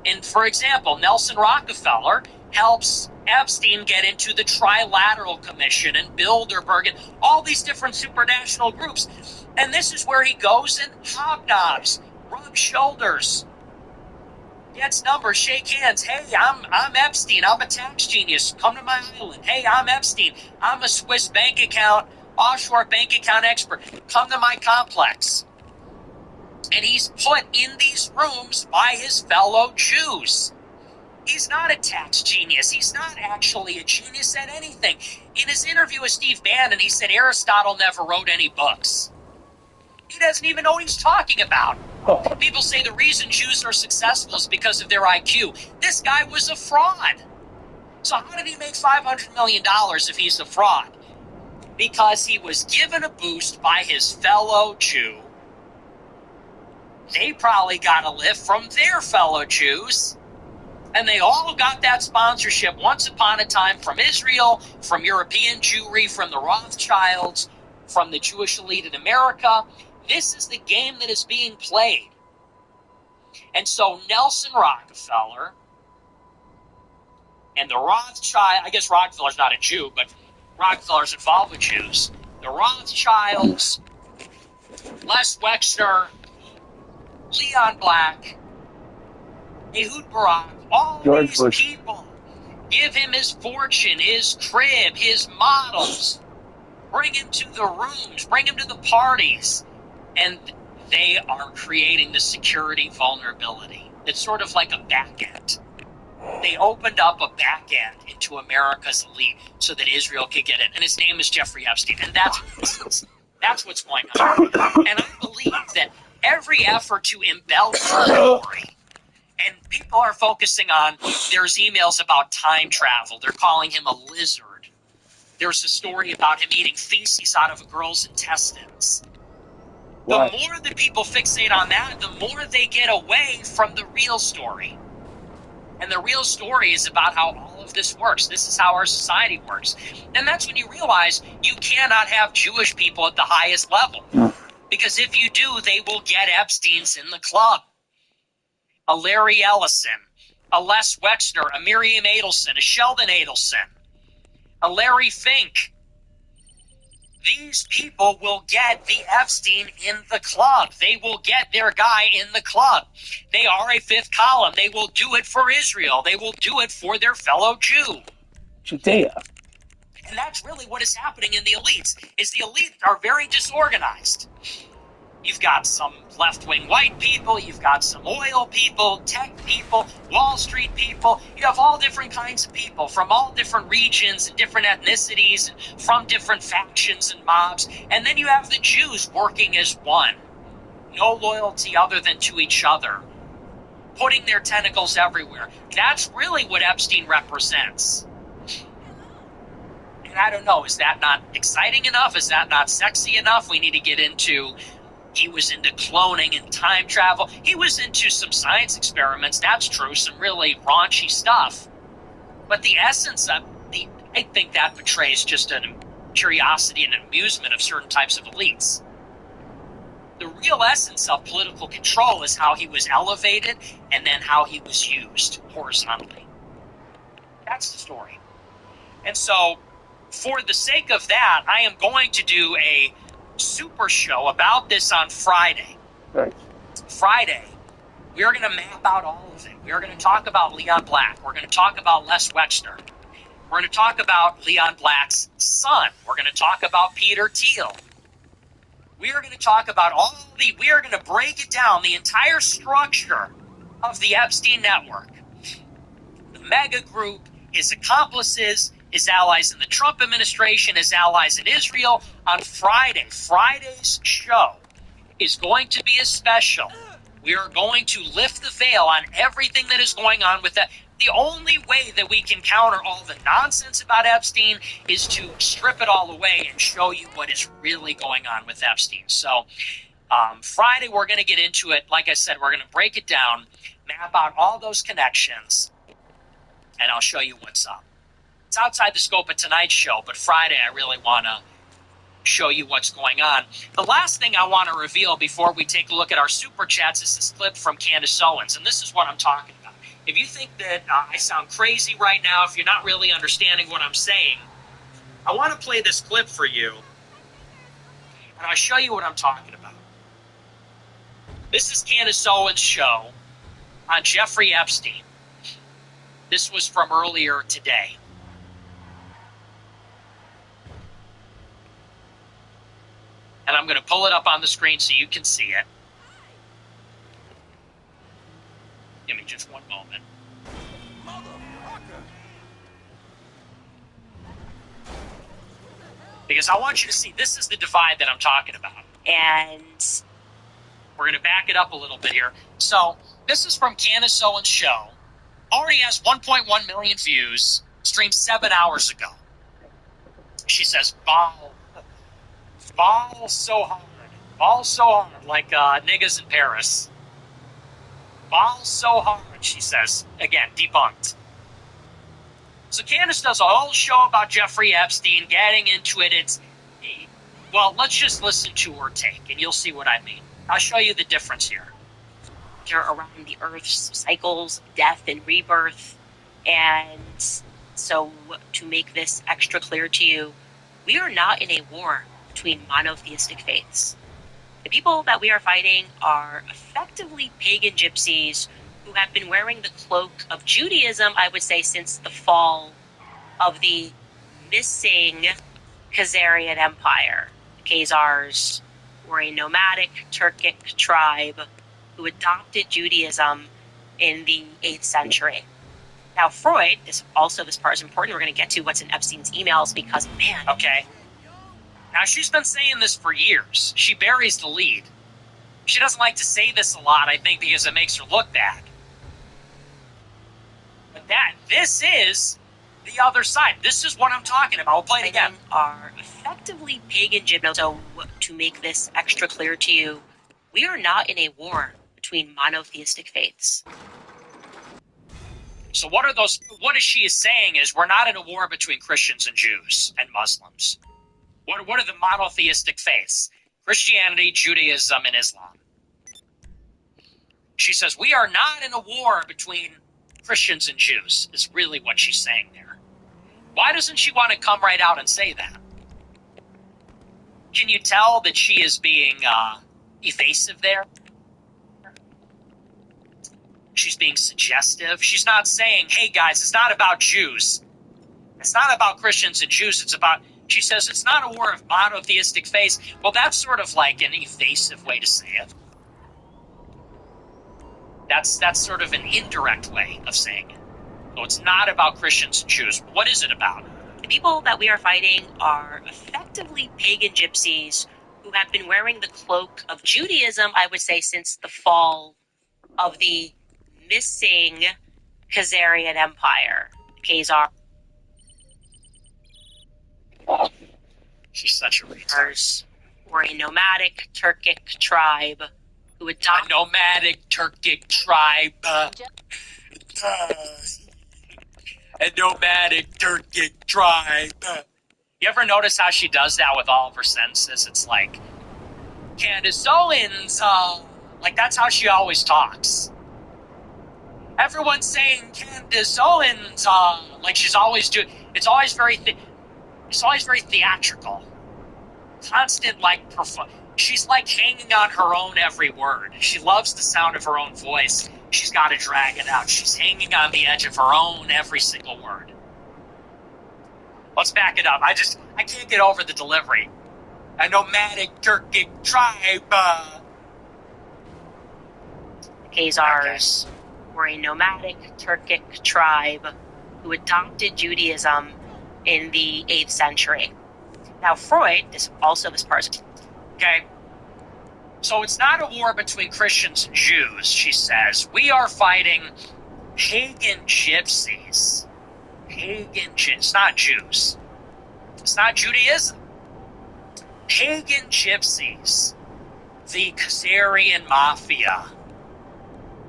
And for example, Nelson Rockefeller helps Epstein get into the Trilateral Commission and Bilderberg and all these different supranational groups. And this is where he goes and hobnobs, rubs shoulders, gets numbers, shake hands. Hey, I'm Epstein. I'm a tax genius. Come to my island. Hey, I'm Epstein. I'm a Swiss bank account, offshore bank account expert. Come to my complex. And he's put in these rooms by his fellow Jews. He's not a tax genius. He's not actually a genius at anything. In his interview with Steve Bannon, he said Aristotle never wrote any books. He doesn't even know what he's talking about. People say the reason Jews are successful is because of their IQ. This guy was a fraud. So how did he make $500 million if he's a fraud? Because he was given a boost by his fellow Jew. They probably got a lift from their fellow Jews. And they all got that sponsorship once upon a time from Israel, from European Jewry, from the Rothschilds, from the Jewish elite in America. This is the game that is being played. And so Nelson Rockefeller and the Rothschild, I guess Rockefeller's not a Jew, but Rockefeller's involved with Jews. The Rothschilds, Les Wexner, Leon Black, Ehud Barak, all George these Bush. people give him his fortune, his crib, his models, bring him to the rooms, bring him to the parties, and they are creating the security vulnerability. It's sort of like a back end. They opened up a back end into America's elite so that Israel could get in. And his name is Jeffrey Epstein. And that's what's going on. And I believe that every effort to embellish the story, and people are focusing on, there's emails about time travel. They're calling him a lizard. There's a story about him eating feces out of a girl's intestines. The more that people fixate on that, the more they get away from the real story. And the real story is about how all of this works. This is how our society works. And that's when you realize you cannot have Jewish people at the highest level. Because if you do, they will get Epstein's in the club. A Larry Ellison, a Les Wexner, a Miriam Adelson, a Sheldon Adelson, a Larry Fink. These people will get the Epstein in the club. They will get their guy in the club. They are a fifth column. They will do it for Israel. They will do it for their fellow Jew. Judea. And that's really what is happening in the elites, is the elites are very disorganized. You've got some left-wing white people, you've got some oil people, tech people, Wall Street people. You have all different kinds of people from all different regions and different ethnicities, and from different factions and mobs. And then you have the Jews working as one. No loyalty other than to each other. Putting their tentacles everywhere. That's really what Epstein represents. And I don't know, is that not exciting enough? Is that not sexy enough? We need to get into... He was into cloning and time travel. He was into some science experiments, that's true, some really raunchy stuff. But the essence of I think that betrays just a curiosity and amusement of certain types of elites. The real essence of political control is how he was elevated and then how he was used horizontally. That's the story. And so, for the sake of that, I am going to do a super show about this on Friday. Right. Friday, We are going to map out all of it. We are going to talk about Leon Black. We're going to talk about Les Wexner. We're going to talk about Leon Black's son. We're going to talk about Peter Thiel. We are going to talk about we are going to break it down, the entire structure of the Epstein network. The mega group, his accomplices, his allies in the Trump administration, his allies in Israel on Friday. Friday's show is going to be a special. We are going to lift the veil on everything that is going on with that. The only way that we can counter all the nonsense about Epstein is to strip it all away and show you what is really going on with Epstein. So Friday, we're going to get into it. Like I said, we're going to break it down, map out all those connections, and I'll show you what's up. It's outside the scope of tonight's show, but Friday I really want to show you what's going on. The last thing I want to reveal before we take a look at our super chats is this clip from Candace Owens, and this is what I'm talking about. If you think that I sound crazy right now, if you're not really understanding what I'm saying, I want to play this clip for you, and I'll show you what I'm talking about. This is Candace Owens' show on Jeffrey Epstein. This was from earlier today. And I'm going to pull it up on the screen so you can see it. Give me just one moment. Because I want you to see, this is the divide that I'm talking about. And we're going to back it up a little bit here. So, this is from Candace Owens' show. Already has 1.1 million views, streamed 7 hours ago. She says, ball so hard, like niggas in Paris. Ball so hard, she says. Again, debunked. So Candace does a whole show about Jeffrey Epstein, getting into it. Well, let's just listen to her take, and you'll see what I mean. I'll show you the difference here. Around the Earth's cycles, death and rebirth. And so to make this extra clear to you, we are not in a war between monotheistic faiths. The people that we are fighting are effectively pagan gypsies who have been wearing the cloak of Judaism, I would say, since the fall of the missing Khazarian Empire. The Khazars were a nomadic Turkic tribe who adopted Judaism in the 8th century. Now, Freud, this part is important. We're going to get to what's in Epstein's emails because, man. Okay. Now, she's been saying this for years. She buries the lead. She doesn't like to say this a lot, I think, because it makes her look bad. But this is the other side. This is what I'm talking about. I'll play it again. Are effectively pagan gypsies. So, to make this extra clear to you, we are not in a war between monotheistic faiths. So what she is saying is we're not in a war between Christians and Jews and Muslims. What are the monotheistic faiths? Christianity, Judaism, and Islam. She says we are not in a war between Christians and Jews, is really what she's saying there. Why doesn't she want to come right out and say that? Can you tell that she is being evasive there? She's being suggestive. She's not saying, hey guys, it's not about Jews. It's not about Christians and Jews. She says it's not a war of monotheistic faiths. Well, that's sort of like an evasive way to say it. That's sort of an indirect way of saying it. So it's not about Christians and Jews. What is it about? The people that we are fighting are effectively pagan gypsies who have been wearing the cloak of Judaism, I would say, since the fall of the missing Khazarian Empire. Khazar. She's such a retard. Were a nomadic Turkic tribe who adopted... A nomadic Turkic tribe. A nomadic Turkic tribe. You ever notice how she does that with all of her sentences? It's like, Candace Owens, like that's how she always talks. Everyone's saying Candace Owens, like she's always doing. It's always very theatrical. Constant, like, She's like hanging on her own every word. She loves the sound of her own voice. She's got to drag it out. She's hanging on the edge of her own every single word. Let's back it up. I can't get over the delivery. A nomadic Turkic tribe. The Khazars were a nomadic Turkic tribe who adopted Judaism in the 8th century. Now, Freud, this part. Okay. So it's not a war between Christians and Jews, she says. We are fighting pagan gypsies. It's not Jews. It's not Judaism. Pagan gypsies. The Khazarian mafia.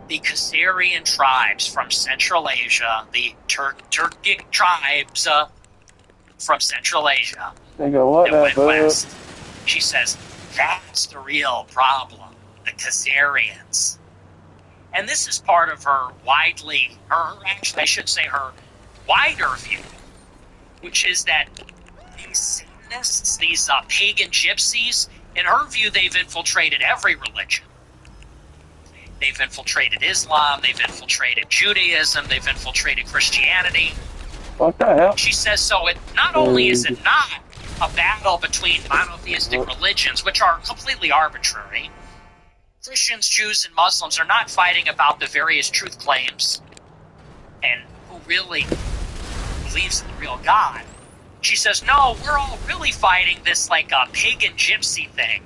The Khazarian tribes from Central Asia. The Turkic tribes from Central Asia. Nigga, that went west. She says, that's the real problem. The Khazarians. And this is part of her wider view, which is that these Satanists, these pagan gypsies, in her view, they've infiltrated every religion. They've infiltrated Islam, they've infiltrated Judaism, they've infiltrated Christianity. What the hell? She says so. Not only is it not a battle between monotheistic religions, which are completely arbitrary. Christians, Jews, and Muslims are not fighting about the various truth claims and who really believes in the real God. She says, no, we're all really fighting this pagan gypsy thing.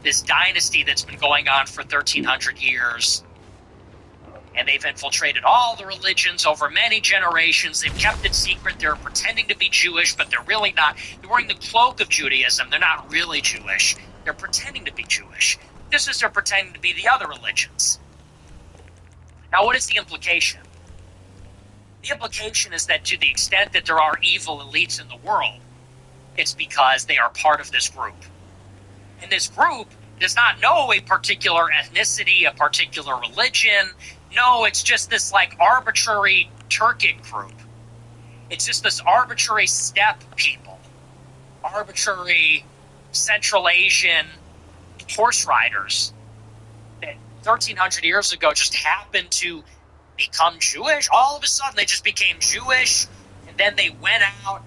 This dynasty that's been going on for 1,300 years. And they've infiltrated all the religions over many generations. They've kept it secret. They're pretending to be Jewish, but they're really not. They're wearing the cloak of Judaism. They're not really Jewish. They're pretending to be Jewish. This is they're pretending to be the other religions. Now, what is the implication? The implication is that to the extent that there are evil elites in the world, it's because they are part of this group. And this group does not know a particular ethnicity, a particular religion. No, it's just this arbitrary Turkic group. It's just this arbitrary steppe people. Arbitrary Central Asian horse riders that 1,300 years ago just happened to become Jewish. All of a sudden they just became Jewish, and then they went out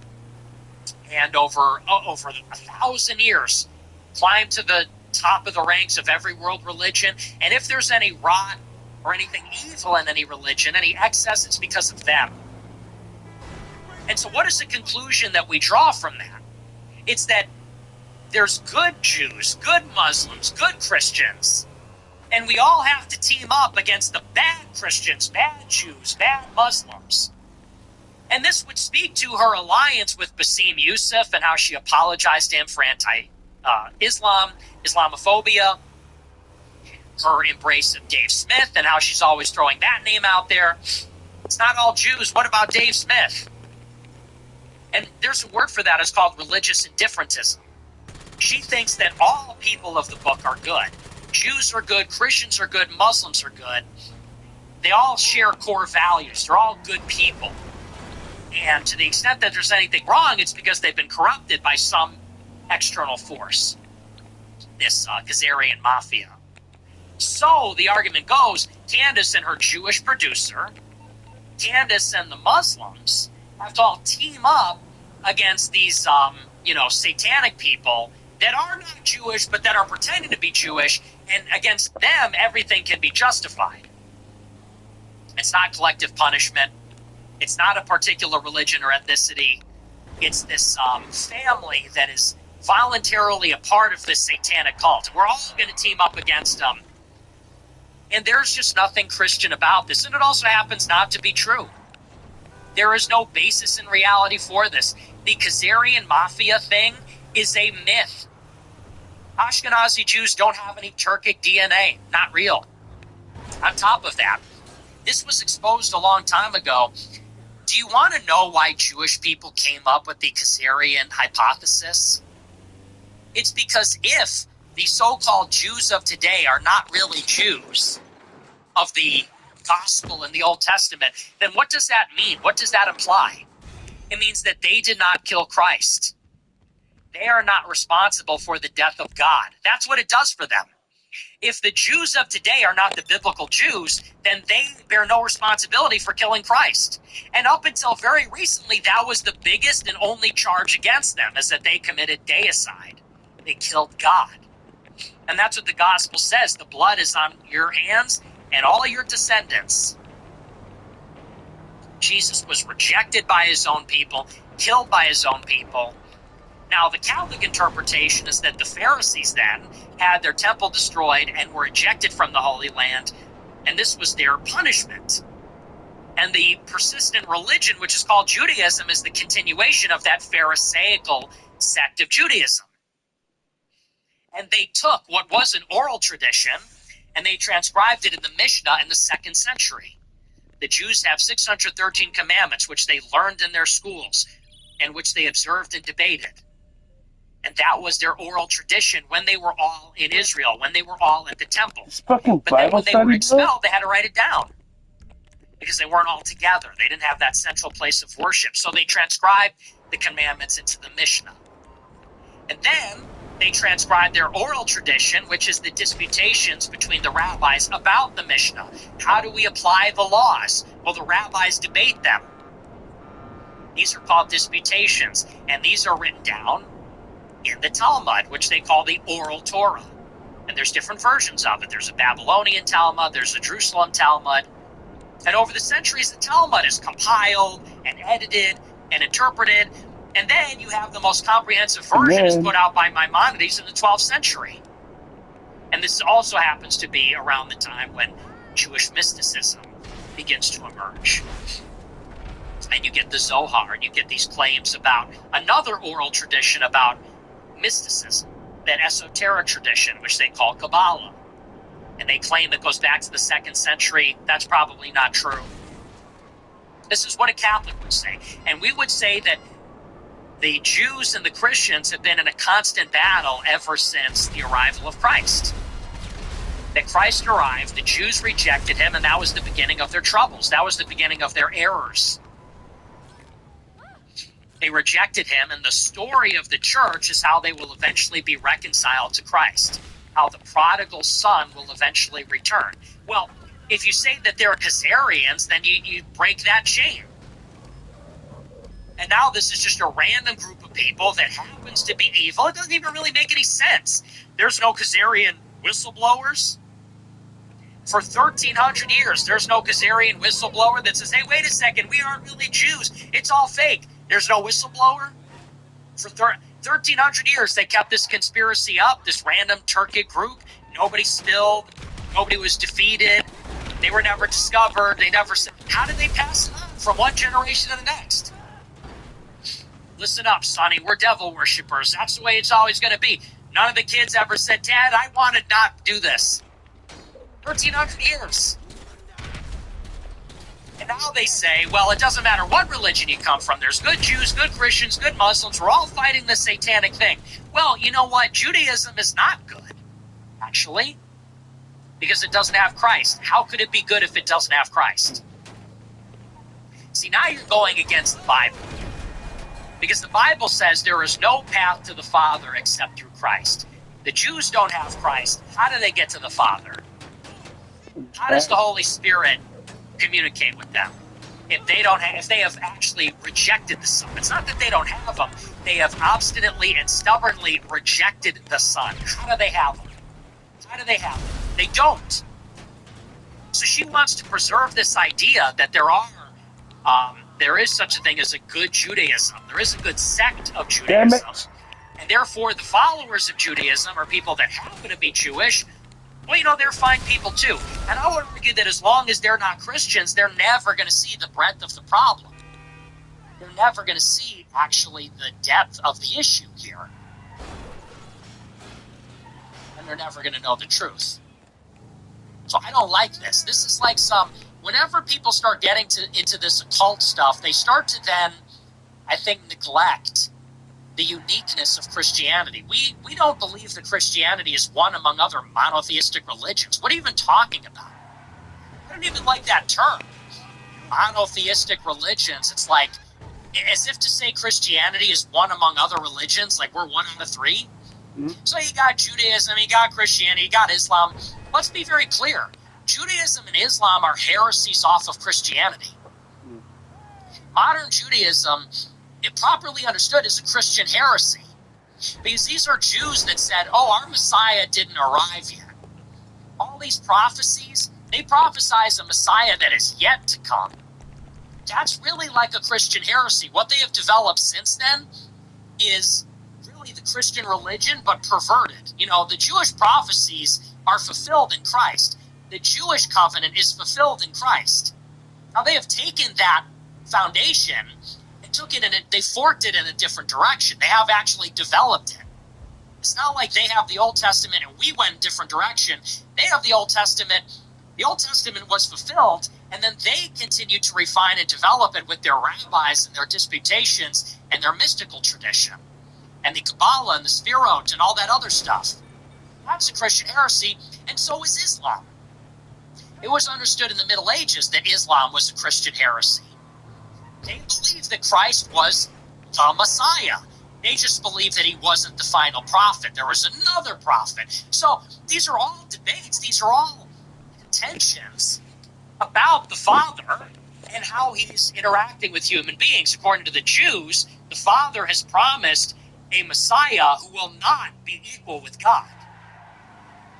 and over 1,000 years climbed to the top of the ranks of every world religion. And if there's any rot or anything evil in any religion, any excess, it's because of them. And so what is the conclusion that we draw from that? It's that there's good Jews, good Muslims, good Christians, and we all have to team up against the bad Christians, bad Jews, bad Muslims. And this would speak to her alliance with Bassem Youssef and how she apologized to him for anti-Islam, Islamophobia, her embrace of Dave Smith and how she's always throwing that name out there. It's not all Jews. What about Dave Smith? And there's a word for that. It's called religious indifferentism. She thinks that all people of the book are good. Jews are good, Christians are good, Muslims are good. They all share core values. They're all good people. And to the extent that there's anything wrong, it's because they've been corrupted by some external force. This Khazarian mafia. So the argument goes, Candace and her Jewish producer, Candace and the Muslims have to all team up against these, satanic people that are not Jewish, but that are pretending to be Jewish, and against them, everything can be justified. It's not collective punishment. It's not a particular religion or ethnicity. It's this family that is voluntarily a part of this satanic cult. We're all going to team up against them. And there's just nothing Christian about this. And it also happens not to be true. There is no basis in reality for this. The Khazarian mafia thing is a myth. Ashkenazi Jews don't have any Turkic DNA. Not real. On top of that, this was exposed a long time ago. Do you want to know why Jewish people came up with the Khazarian hypothesis? It's because if the so-called Jews of today are not really Jews of the Gospel in the Old Testament, then what does that mean? What does that imply? It means that they did not kill Christ. They are not responsible for the death of God. That's what it does for them. If the Jews of today are not the biblical Jews, then they bear no responsibility for killing Christ. And up until very recently, that was the biggest and only charge against them, is that they committed deicide. They killed God. And that's what the gospel says. The blood is on your hands and all your descendants. Jesus was rejected by his own people, killed by his own people. Now, the Catholic interpretation is that the Pharisees then had their temple destroyed and were ejected from the Holy Land, and this was their punishment. And the persistent religion, which is called Judaism, is the continuation of that Pharisaical sect of Judaism. And they took what was an oral tradition, and they transcribed it in the Mishnah in the 2nd century. The Jews have 613 commandments, which they learned in their schools, and which they observed and debated. And that was their oral tradition when they were all in Israel, when they were all at the temple. It's fucking But then Bible when they were study, bro. expelled, they had to write it down. Because they weren't all together. They didn't have that central place of worship. So they transcribed the commandments into the Mishnah. And then they transcribed their oral tradition, which is the disputations between the rabbis about the Mishnah. How do we apply the laws? Well, the rabbis debate them. These are called disputations. And these are written down in the Talmud, which they call the Oral Torah. And there's different versions of it. There's a Babylonian Talmud, there's a Jerusalem Talmud. And over the centuries, the Talmud is compiled and edited and interpreted. And then you have the most comprehensive version is put out by Maimonides in the 12th century. And this also happens to be around the time when Jewish mysticism begins to emerge. And you get the Zohar, and you get these claims about another oral tradition about mysticism, that esoteric tradition, which they call Kabbalah. And they claim it goes back to the 2nd century. That's probably not true. This is what a Catholic would say. And we would say that the Jews and the Christians have been in a constant battle ever since the arrival of Christ. That Christ arrived, the Jews rejected him, and that was the beginning of their troubles. That was the beginning of their errors. They rejected him, and the story of the church is how they will eventually be reconciled to Christ, how the prodigal son will eventually return. Well, if you say that they're Khazarians, then you break that chain. And now this is just a random group of people that happens to be evil. It doesn't even really make any sense. There's no Khazarian whistleblowers. For 1,300 years, there's no Khazarian whistleblower that says, hey, wait a second, we aren't really Jews. It's all fake. There's no whistleblower. For 1,300 years, they kept this conspiracy up, this random Turkic group. Nobody spilled. Nobody was defeated. They were never discovered. They never said, how did they pass it on from one generation to the next? Listen up, Sonny. We're devil worshippers. That's the way it's always going to be. None of the kids ever said, Dad, I want to not do this. 1,300 years. And now they say, well, it doesn't matter what religion you come from. There's good Jews, good Christians, good Muslims. We're all fighting the satanic thing. Well, you know what? Judaism is not good, actually, because it doesn't have Christ. How could it be good if it doesn't have Christ? See, now you're going against the Bible. Because the Bible says there is no path to the Father except through Christ. The Jews don't have Christ. How do they get to the Father? How does the Holy Spirit communicate with them if they have actually rejected the Son? It's not that they don't have him. They have obstinately and stubbornly rejected the Son. How do they have him? How do they have him? They don't. So she wants to preserve this idea that there is such a thing as a good Judaism. There is a good sect of Judaism. And therefore, the followers of Judaism are people that happen to be Jewish. Well, you know, they're fine people too. And I would argue that as long as they're not Christians, they're never going to see the breadth of the problem. They're never going to see, actually, the depth of the issue here. And they're never going to know the truth. So I don't like this. This is like whenever people start getting into this occult stuff, they start to then, I think, neglect the uniqueness of Christianity. We don't believe that Christianity is one among other monotheistic religions. What are you even talking about? I don't even like that term. Monotheistic religions. It's like as if to say Christianity is one among other religions, like we're one out of three. Mm-hmm. So you got Judaism, you got Christianity, you got Islam. Let's be very clear. Judaism and Islam are heresies off of Christianity. Mm-hmm. Modern Judaism, it properly understood, is a Christian heresy. Because these are Jews that said, oh, our Messiah didn't arrive yet. All these prophecies, they prophesize a Messiah that is yet to come. That's really like a Christian heresy. What they have developed since then is really the Christian religion, but perverted. You know, the Jewish prophecies are fulfilled in Christ. The Jewish covenant is fulfilled in Christ. Now, they have taken that foundation and took it and they forked it in a different direction. They have actually developed it. It's not like they have the Old Testament and we went in a different direction. They have the Old Testament. The Old Testament was fulfilled, and then they continued to refine and develop it with their rabbis and their disputations and their mystical tradition, and the Kabbalah and the Sphirot and all that other stuff. That's a Christian heresy, and so is Islam. It was understood in the Middle Ages that Islam was a Christian heresy. They believed that Christ was the Messiah. They just believed that he wasn't the final prophet. There was another prophet. So these are all debates. These are all contentions about the Father and how he's interacting with human beings. According to the Jews, the Father has promised a Messiah who will not be equal with God.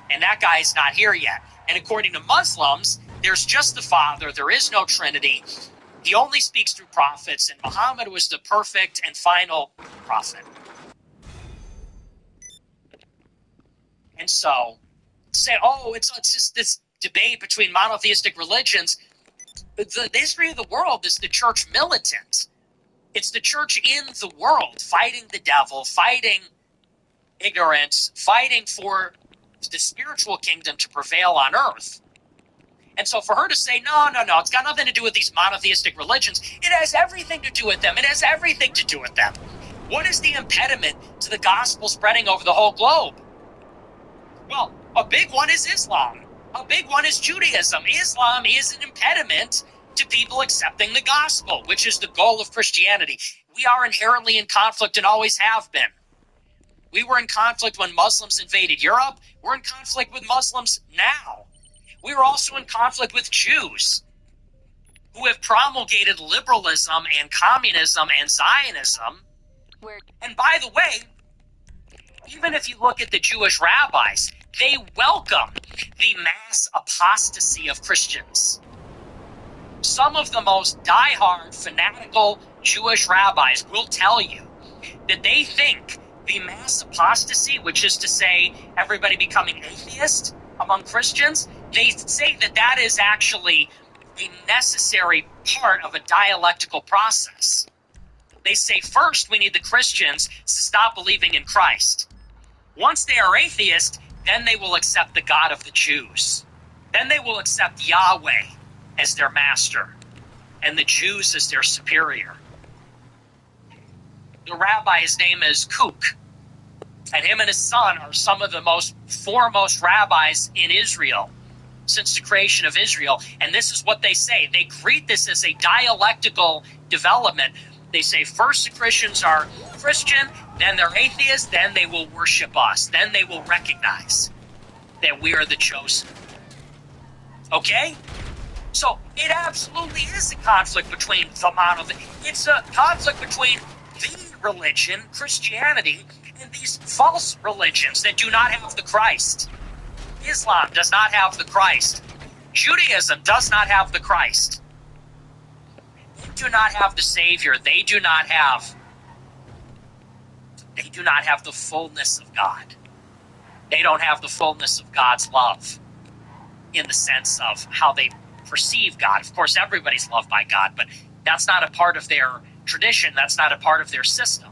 And that guy is not here yet. And according to Muslims, there's just the Father. There is no Trinity. He only speaks through prophets, and Muhammad was the perfect and final prophet. And so, say, oh, it's just this debate between monotheistic religions. The history of the world is the church militant. It's the church in the world fighting the devil, fighting ignorance, fighting for the spiritual kingdom to prevail on earth. And so for her to say, no, it's got nothing to do with these monotheistic religions. It has everything to do with them. It has everything to do with them. What is the impediment to the gospel spreading over the whole globe? Well, a big one is Islam. A big one is Judaism. Islam is an impediment to people accepting the gospel, which is the goal of Christianity. We are inherently in conflict and always have been. We were in conflict when Muslims invaded Europe. We're in conflict with Muslims now. We were also in conflict with Jews who have promulgated liberalism and communism and Zionism. And by the way, even if you look at the Jewish rabbis, they welcome the mass apostasy of Christians. Some of the most diehard, fanatical Jewish rabbis will tell you that they think the mass apostasy, which is to say everybody becoming atheist among Christians, they say that that is actually a necessary part of a dialectical process. They say first we need the Christians to stop believing in Christ. Once they are atheist, then they will accept the God of the Jews. Then they will accept Yahweh as their master and the Jews as their superior. The rabbi, his name is Kook, and him and his son are some of the most foremost rabbis in Israel since the creation of Israel. And this is what they say. They greet this as a dialectical development. They say first the Christians are Christian, then they're atheists, then they will worship us. Then they will recognize that we are the chosen. Okay? So it absolutely is a conflict between the monotheism. It's a conflict between the religion, Christianity, and these false religions that do not have the Christ. Islam does not have the Christ. Judaism does not have the Christ. They do not have the Savior. They do not have the fullness of God. They don't have the fullness of God's love in the sense of how they perceive God. Of course, everybody's loved by God, but that's not a part of their tradition. That's not a part of their system.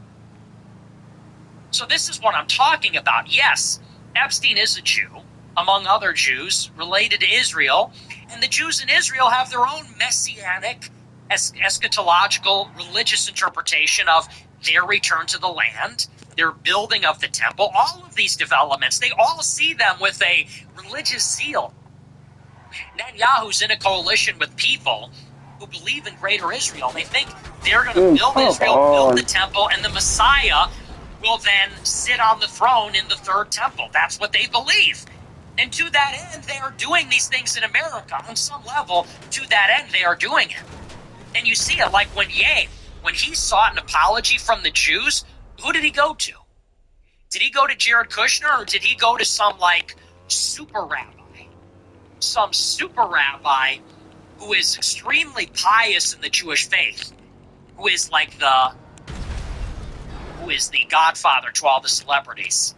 So this is what I'm talking about. Yes, Epstein is a Jew, among other Jews, related to Israel, and the Jews in Israel have their own messianic, eschatological, religious interpretation of their return to the land, their building of the temple, all of these developments. They all see them with a religious zeal. Netanyahu's in a coalition with people who believe in greater Israel. They think they're going to build Israel, build the temple, and the Messiah will then sit on the throne in the third temple. That's what they believe. And to that end, they are doing these things in America. On some level, to that end, they are doing it. And you see it like when he sought an apology from the Jews, who did he go to? Did he go to Jared Kushner, or did he go to some, like, super rabbi? Some super rabbi who is extremely pious in the Jewish faith, who is the godfather to all the celebrities.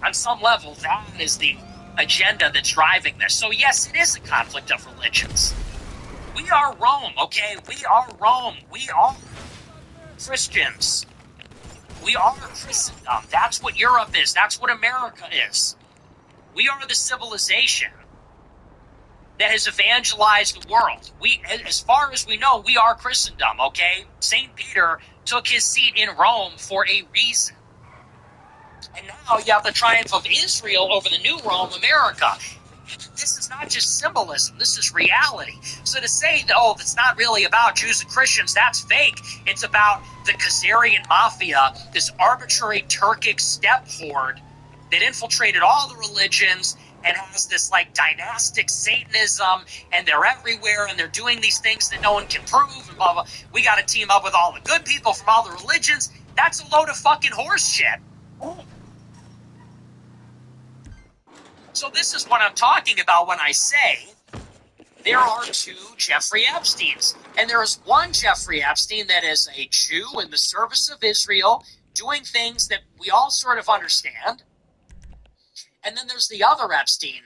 On some level, that is the agenda that's driving this. So yes, it is a conflict of religions. We are Rome, okay? We are Rome. We are Christians. We are Christendom. That's what Europe is. That's what America is. We are the civilization that has evangelized the world. We, as far as we know, we are Christendom, okay? St. Peter took his seat in Rome for a reason. And now you have the triumph of Israel over the new Rome, America. This is not just symbolism. This is reality. So to say that, oh, it's not really about Jews and Christians, that's fake. It's about the Khazarian mafia, this arbitrary Turkic steppe horde that infiltrated all the religions and has this like dynastic Satanism, and they're everywhere, and they're doing these things that no one can prove, and blah, blah. We got to team up with all the good people from all the religions. That's a load of fucking horse shit. So this is what I'm talking about when I say there are two Jeffrey Epsteins. And there is one Jeffrey Epstein that is a Jew in the service of Israel, doing things that we all sort of understand. And then there's the other Epstein,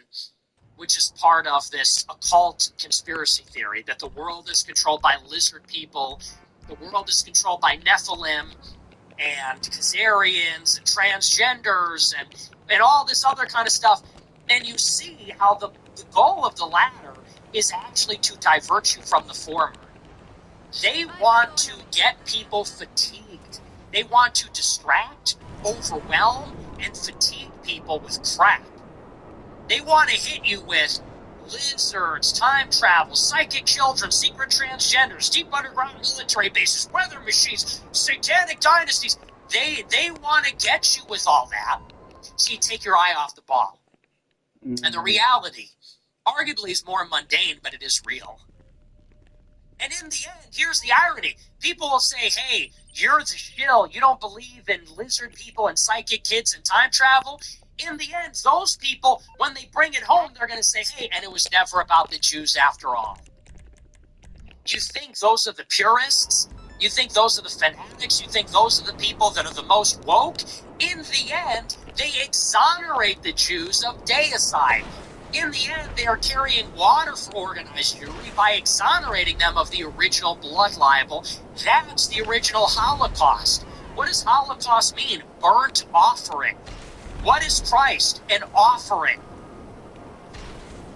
which is part of this occult conspiracy theory that the world is controlled by lizard people, the world is controlled by Nephilim and Khazarians and transgenders and all this other kind of stuff. And you see how the goal of the latter is actually to divert you from the former. They want to get people fatigued. They want to distract, overwhelm, and fatigue people with crap. They want to hit you with lizards, time travel, psychic children, secret transgenders, deep underground military bases, weather machines, satanic dynasties. They want to get you with all that. So you take your eye off the ball. And the reality, arguably, is more mundane, but it is real. And in the end, here's the irony. People will say, hey, you're the shill. You don't believe in lizard people and psychic kids and time travel. In the end, those people, when they bring it home, they're going to say, hey, and it was never about the Jews after all. You think those are the purists? You think those are the fanatics? You think those are the people that are the most woke? In the end, they exonerate the Jews of deicide. In the end, they are carrying water for organized Jewry by exonerating them of the original blood libel. That's the original Holocaust. What does Holocaust mean? Burnt offering. What is Christ? An offering.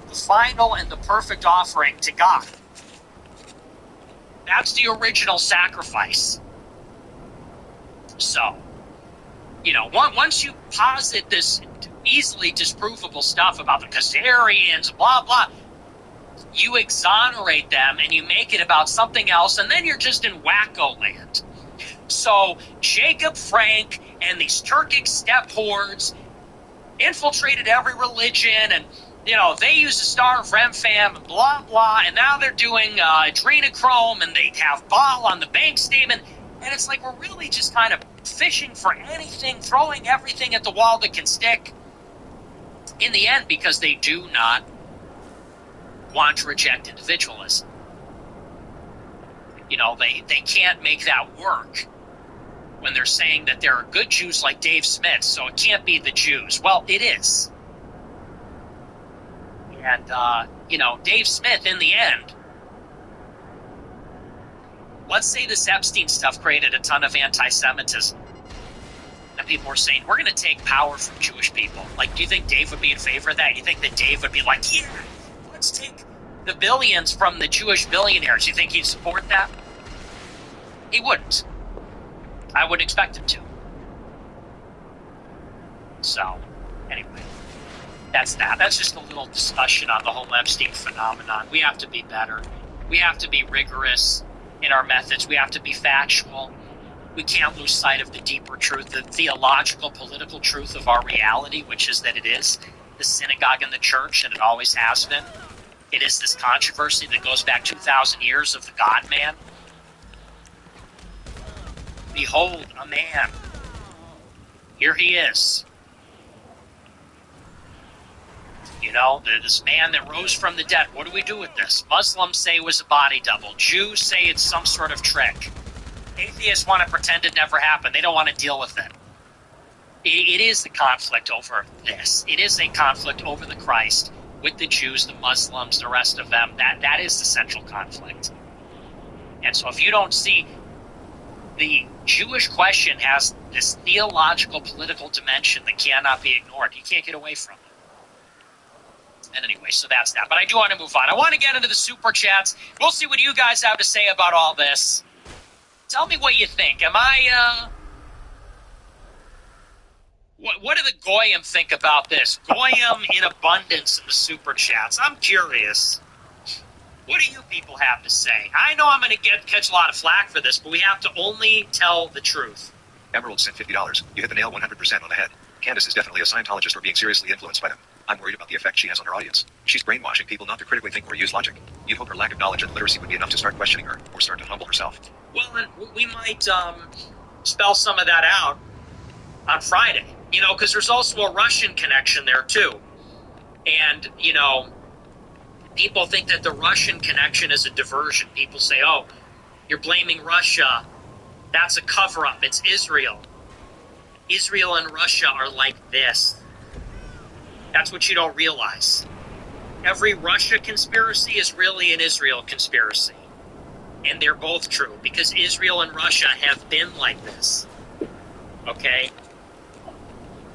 The final and the perfect offering to God. That's the original sacrifice. So, you know, once you posit this easily disprovable stuff about the Khazarians, blah, blah, you exonerate them and you make it about something else, and then you're just in wacko land. So, Jacob Frank and these Turkic steppe hordes infiltrated every religion, and you know, they use the Star of Remphan, and blah, blah, and now they're doing adrenochrome, and they have Baal on the bank statement, and it's like we're really just kind of fishing for anything, throwing everything at the wall that can stick in the end, because they do not want to reject individualism. You know, they can't make that work when they're saying that there are good Jews like Dave Smith, so it can't be the Jews. Well, it is. And, you know, Dave Smith, in the end, let's say this Epstein stuff created a ton of anti-Semitism. And people were saying, we're going to take power from Jewish people. Like, do you think Dave would be in favor of that? Do you think that Dave would be like, yeah, let's take the billions from the Jewish billionaires? Do you think he'd support that? He wouldn't. I wouldn't expect him to. So, anyway. that's that. That's just a little discussion on the whole Epstein phenomenon. We have to be better. We have to be rigorous in our methods. We have to be factual. We can't lose sight of the deeper truth, the theological, political truth of our reality, which is that it is the synagogue and the church, and it always has been. It is this controversy that goes back 2,000 years of the God-man. Behold, a man. Here he is. You know, this man that rose from the dead. What do we do with this? Muslims say it was a body double. Jews say it's some sort of trick. Atheists want to pretend it never happened. They don't want to deal with it. It is the conflict over this. It is a conflict over the Christ with the Jews, the Muslims, the rest of them. That is the central conflict. And so if you don't see, the Jewish question has this theological, political dimension that cannot be ignored. You can't get away from it. And anyway, so that's that. But I do want to move on. I want to get into the super chats. We'll see what you guys have to say about all this. Tell me what you think. Am I, What do the Goyim think about this? Goyim in abundance in the super chats. I'm curious. What do you people have to say? I know I'm going to catch a lot of flack for this, but we have to only tell the truth. Emerald sent $50. You hit the nail 100% on the head. Candace is definitely a Scientologist or being seriously influenced by them. I'm worried about the effect she has on her audience. She's brainwashing people not to critically think or use logic. You'd hope her lack of knowledge and literacy would be enough to start questioning her, or start to humble herself. Well, then we might spell some of that out on Friday. You know, because there's also a Russian connection there, too. And, you know, people think that the Russian connection is a diversion. People say, oh, you're blaming Russia. That's a cover-up. It's Israel. Israel and Russia are like this. That's what you don't realize. Every Russia conspiracy is really an Israel conspiracy. And they're both true, because Israel and Russia have been like this. Okay?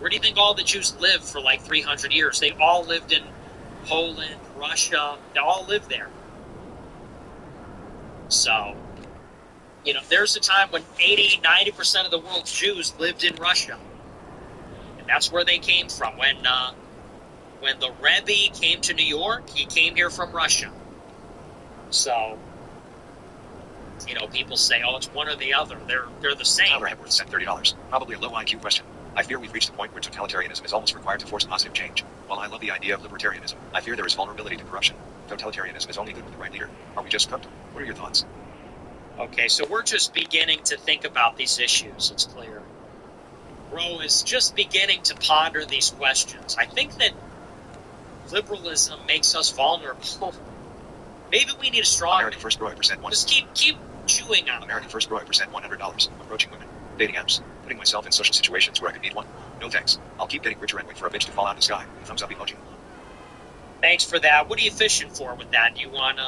Where do you think all the Jews lived for like 300 years? They all lived in Poland, Russia. They all lived there. So, you know, there's a time when 80, 90% of the world's Jews lived in Russia. And that's where they came from. When the Rebbe came to New York, he came here from Russia. So, you know, people say, oh, it's one or the other. They're the same. Tyler Hepworth sent $30. Probably a low IQ question. I fear we've reached a point where totalitarianism is almost required to force positive change. While I love the idea of libertarianism, I fear there is vulnerability to corruption. Totalitarianism is only good with the right leader. Are we just cooked? What are your thoughts? Okay, so we're just beginning to think about these issues, it's clear. Ro is just beginning to ponder these questions. I think that liberalism makes us vulnerable. Maybe we need a strong... American First Broy percent one. Just keep chewing on it. American First Broy percent $100. Approaching women. Dating apps. Putting myself in social situations where I could need one. No thanks. I'll keep getting richer and wait for a bitch to fall out of the sky. Thumbs up emoji. Thanks for that. What are you fishing for with that? Do you want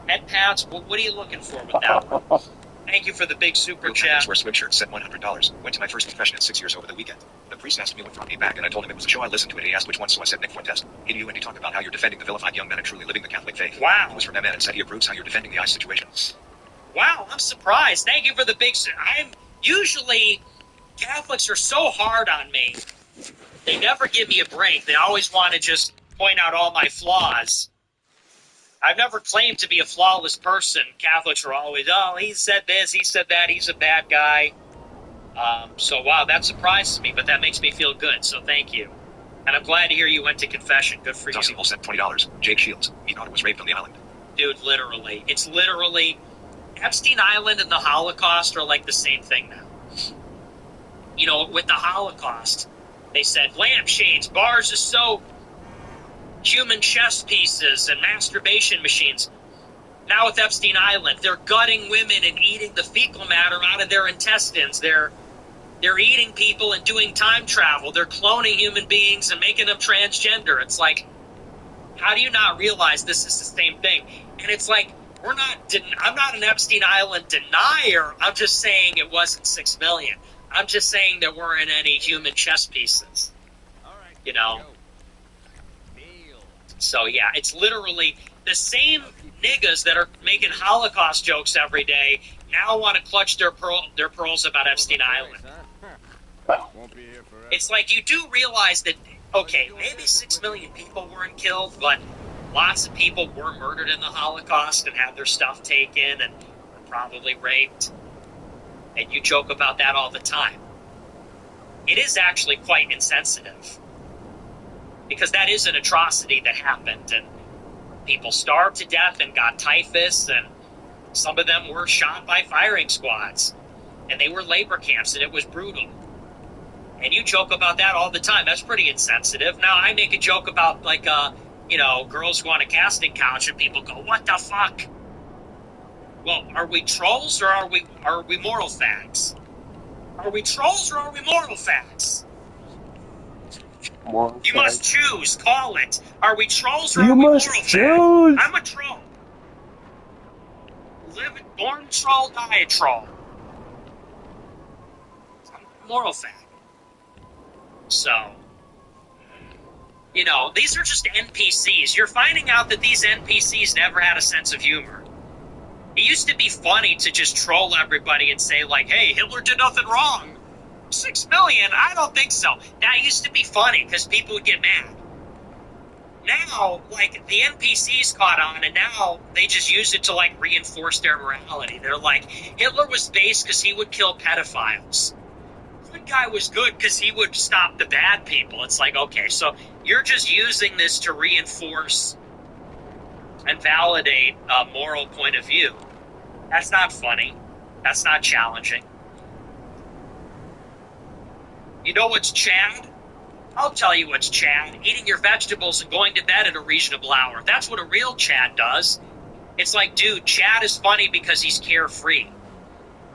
head pats? What are you looking for with that one? Thank you for the big super chat. Wear swim shirts sent $100. Went to my first confession at 6 years over the weekend. The priest asked me what brought me back, and I told him it was a show I listened to, and he asked which one, so I said Nick Fuentes. He knew, and he talked about how you're defending the vilified young men and truly living the Catholic faith. Wow. He was from MN and said he approves how you're defending the ICE situation. Wow, I'm surprised. Thank you for the big... I'm usually... Catholics are so hard on me. They never give me a break. They always want to just point out all my flaws. I've never claimed to be a flawless person. Catholics are always, oh, he said this, he said that, he's a bad guy. So, wow, that surprises me, but that makes me feel good, so thank you. And I'm glad to hear you went to confession. Good for you. Dusty will sent $20. Jake Shields. He thought it was raped on the island. Dude, literally. It's literally... Epstein Island and the Holocaust are like the same thing now. You know, with the Holocaust, they said lampshades, bars of soap, human chess pieces, and masturbation machines. Now with Epstein Island, they're gutting women and eating the fecal matter out of their intestines. They're eating people and doing time travel. They're cloning human beings and making them transgender. It's like, how do you not realize this is the same thing? And it's like, I'm not an Epstein Island denier. I'm just saying it wasn't 6 million. I'm just saying there weren't any human chess pieces. You know? So, yeah, it's literally the same niggas that are making Holocaust jokes every day now want to clutch their pearls about Epstein Island. It's like, you do realize that okay, maybe 6 million people weren't killed, but lots of people were murdered in the Holocaust and had their stuff taken and were probably raped. And you joke about that all the time. It is actually quite insensitive, because that is an atrocity that happened, and people starved to death and got typhus, and some of them were shot by firing squads, and they were labor camps, and it was brutal. And you joke about that all the time. That's pretty insensitive. Now, I make a joke about, like, girls go on a casting couch, and people go, what the fuck? Well, are we trolls, or are we moral fags? Are we trolls, or are we moral fags? You must choose. Call it. Are we trolls, or are we moral fags? I'm a troll. Born troll, die a troll. I'm a moral fag. So, these are just NPCs. You're finding out that these NPCs never had a sense of humor. It used to be funny to just troll everybody and say, like, hey, Hitler did nothing wrong. 6 million? I don't think so. That used to be funny because people would get mad. Now, like, the NPCs caught on, and now they just use it to, like, reinforce their morality. They're like, Hitler was base because he would kill pedophiles. Good guy was good because he would stop the bad people. It's like, okay, so you're just using this to reinforce and validate a moral point of view. That's not funny. That's not challenging. You know what's Chad? I'll tell you what's Chad. Eating your vegetables and going to bed at a reasonable hour. That's what a real Chad does. It's like, dude, Chad is funny because he's carefree.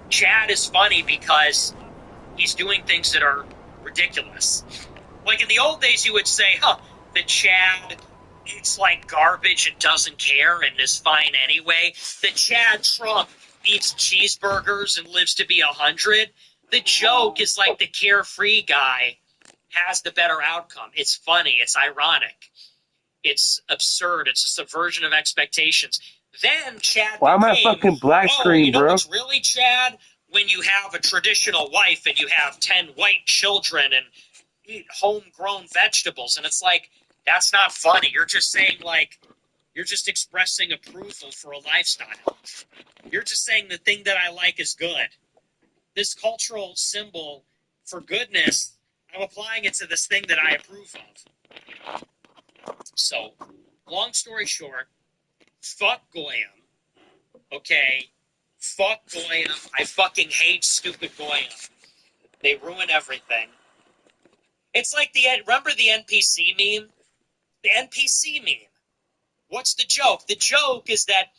Chad is funny because he's doing things that are ridiculous. Like in the old days, you would say, the Chad eats like garbage and doesn't care and is fine anyway. The Chad Trump eats cheeseburgers and lives to be 100. The joke is like the carefree guy has the better outcome. It's funny. It's ironic. It's absurd. It's a subversion of expectations. Then Chad Why am I fucking black screen, bro? What's really Chad? When you have a traditional wife and you have 10 white children and eat homegrown vegetables. And it's like, that's not funny. You're just saying, like, you're just expressing approval for a lifestyle. You're just saying the thing that I like is good. This cultural symbol for goodness, I'm applying it to this thing that I approve of. So, long story short, fuck Goyim. Okay? Fuck Goyim. I fucking hate stupid Goyim. They ruin everything. It's like remember the NPC meme? The NPC meme. What's the joke? The joke is that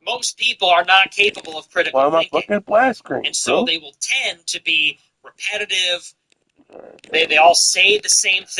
most people are not capable of critical thinking. Why am I fucking black screen, and so they will tend to be repetitive. They all say the same thing.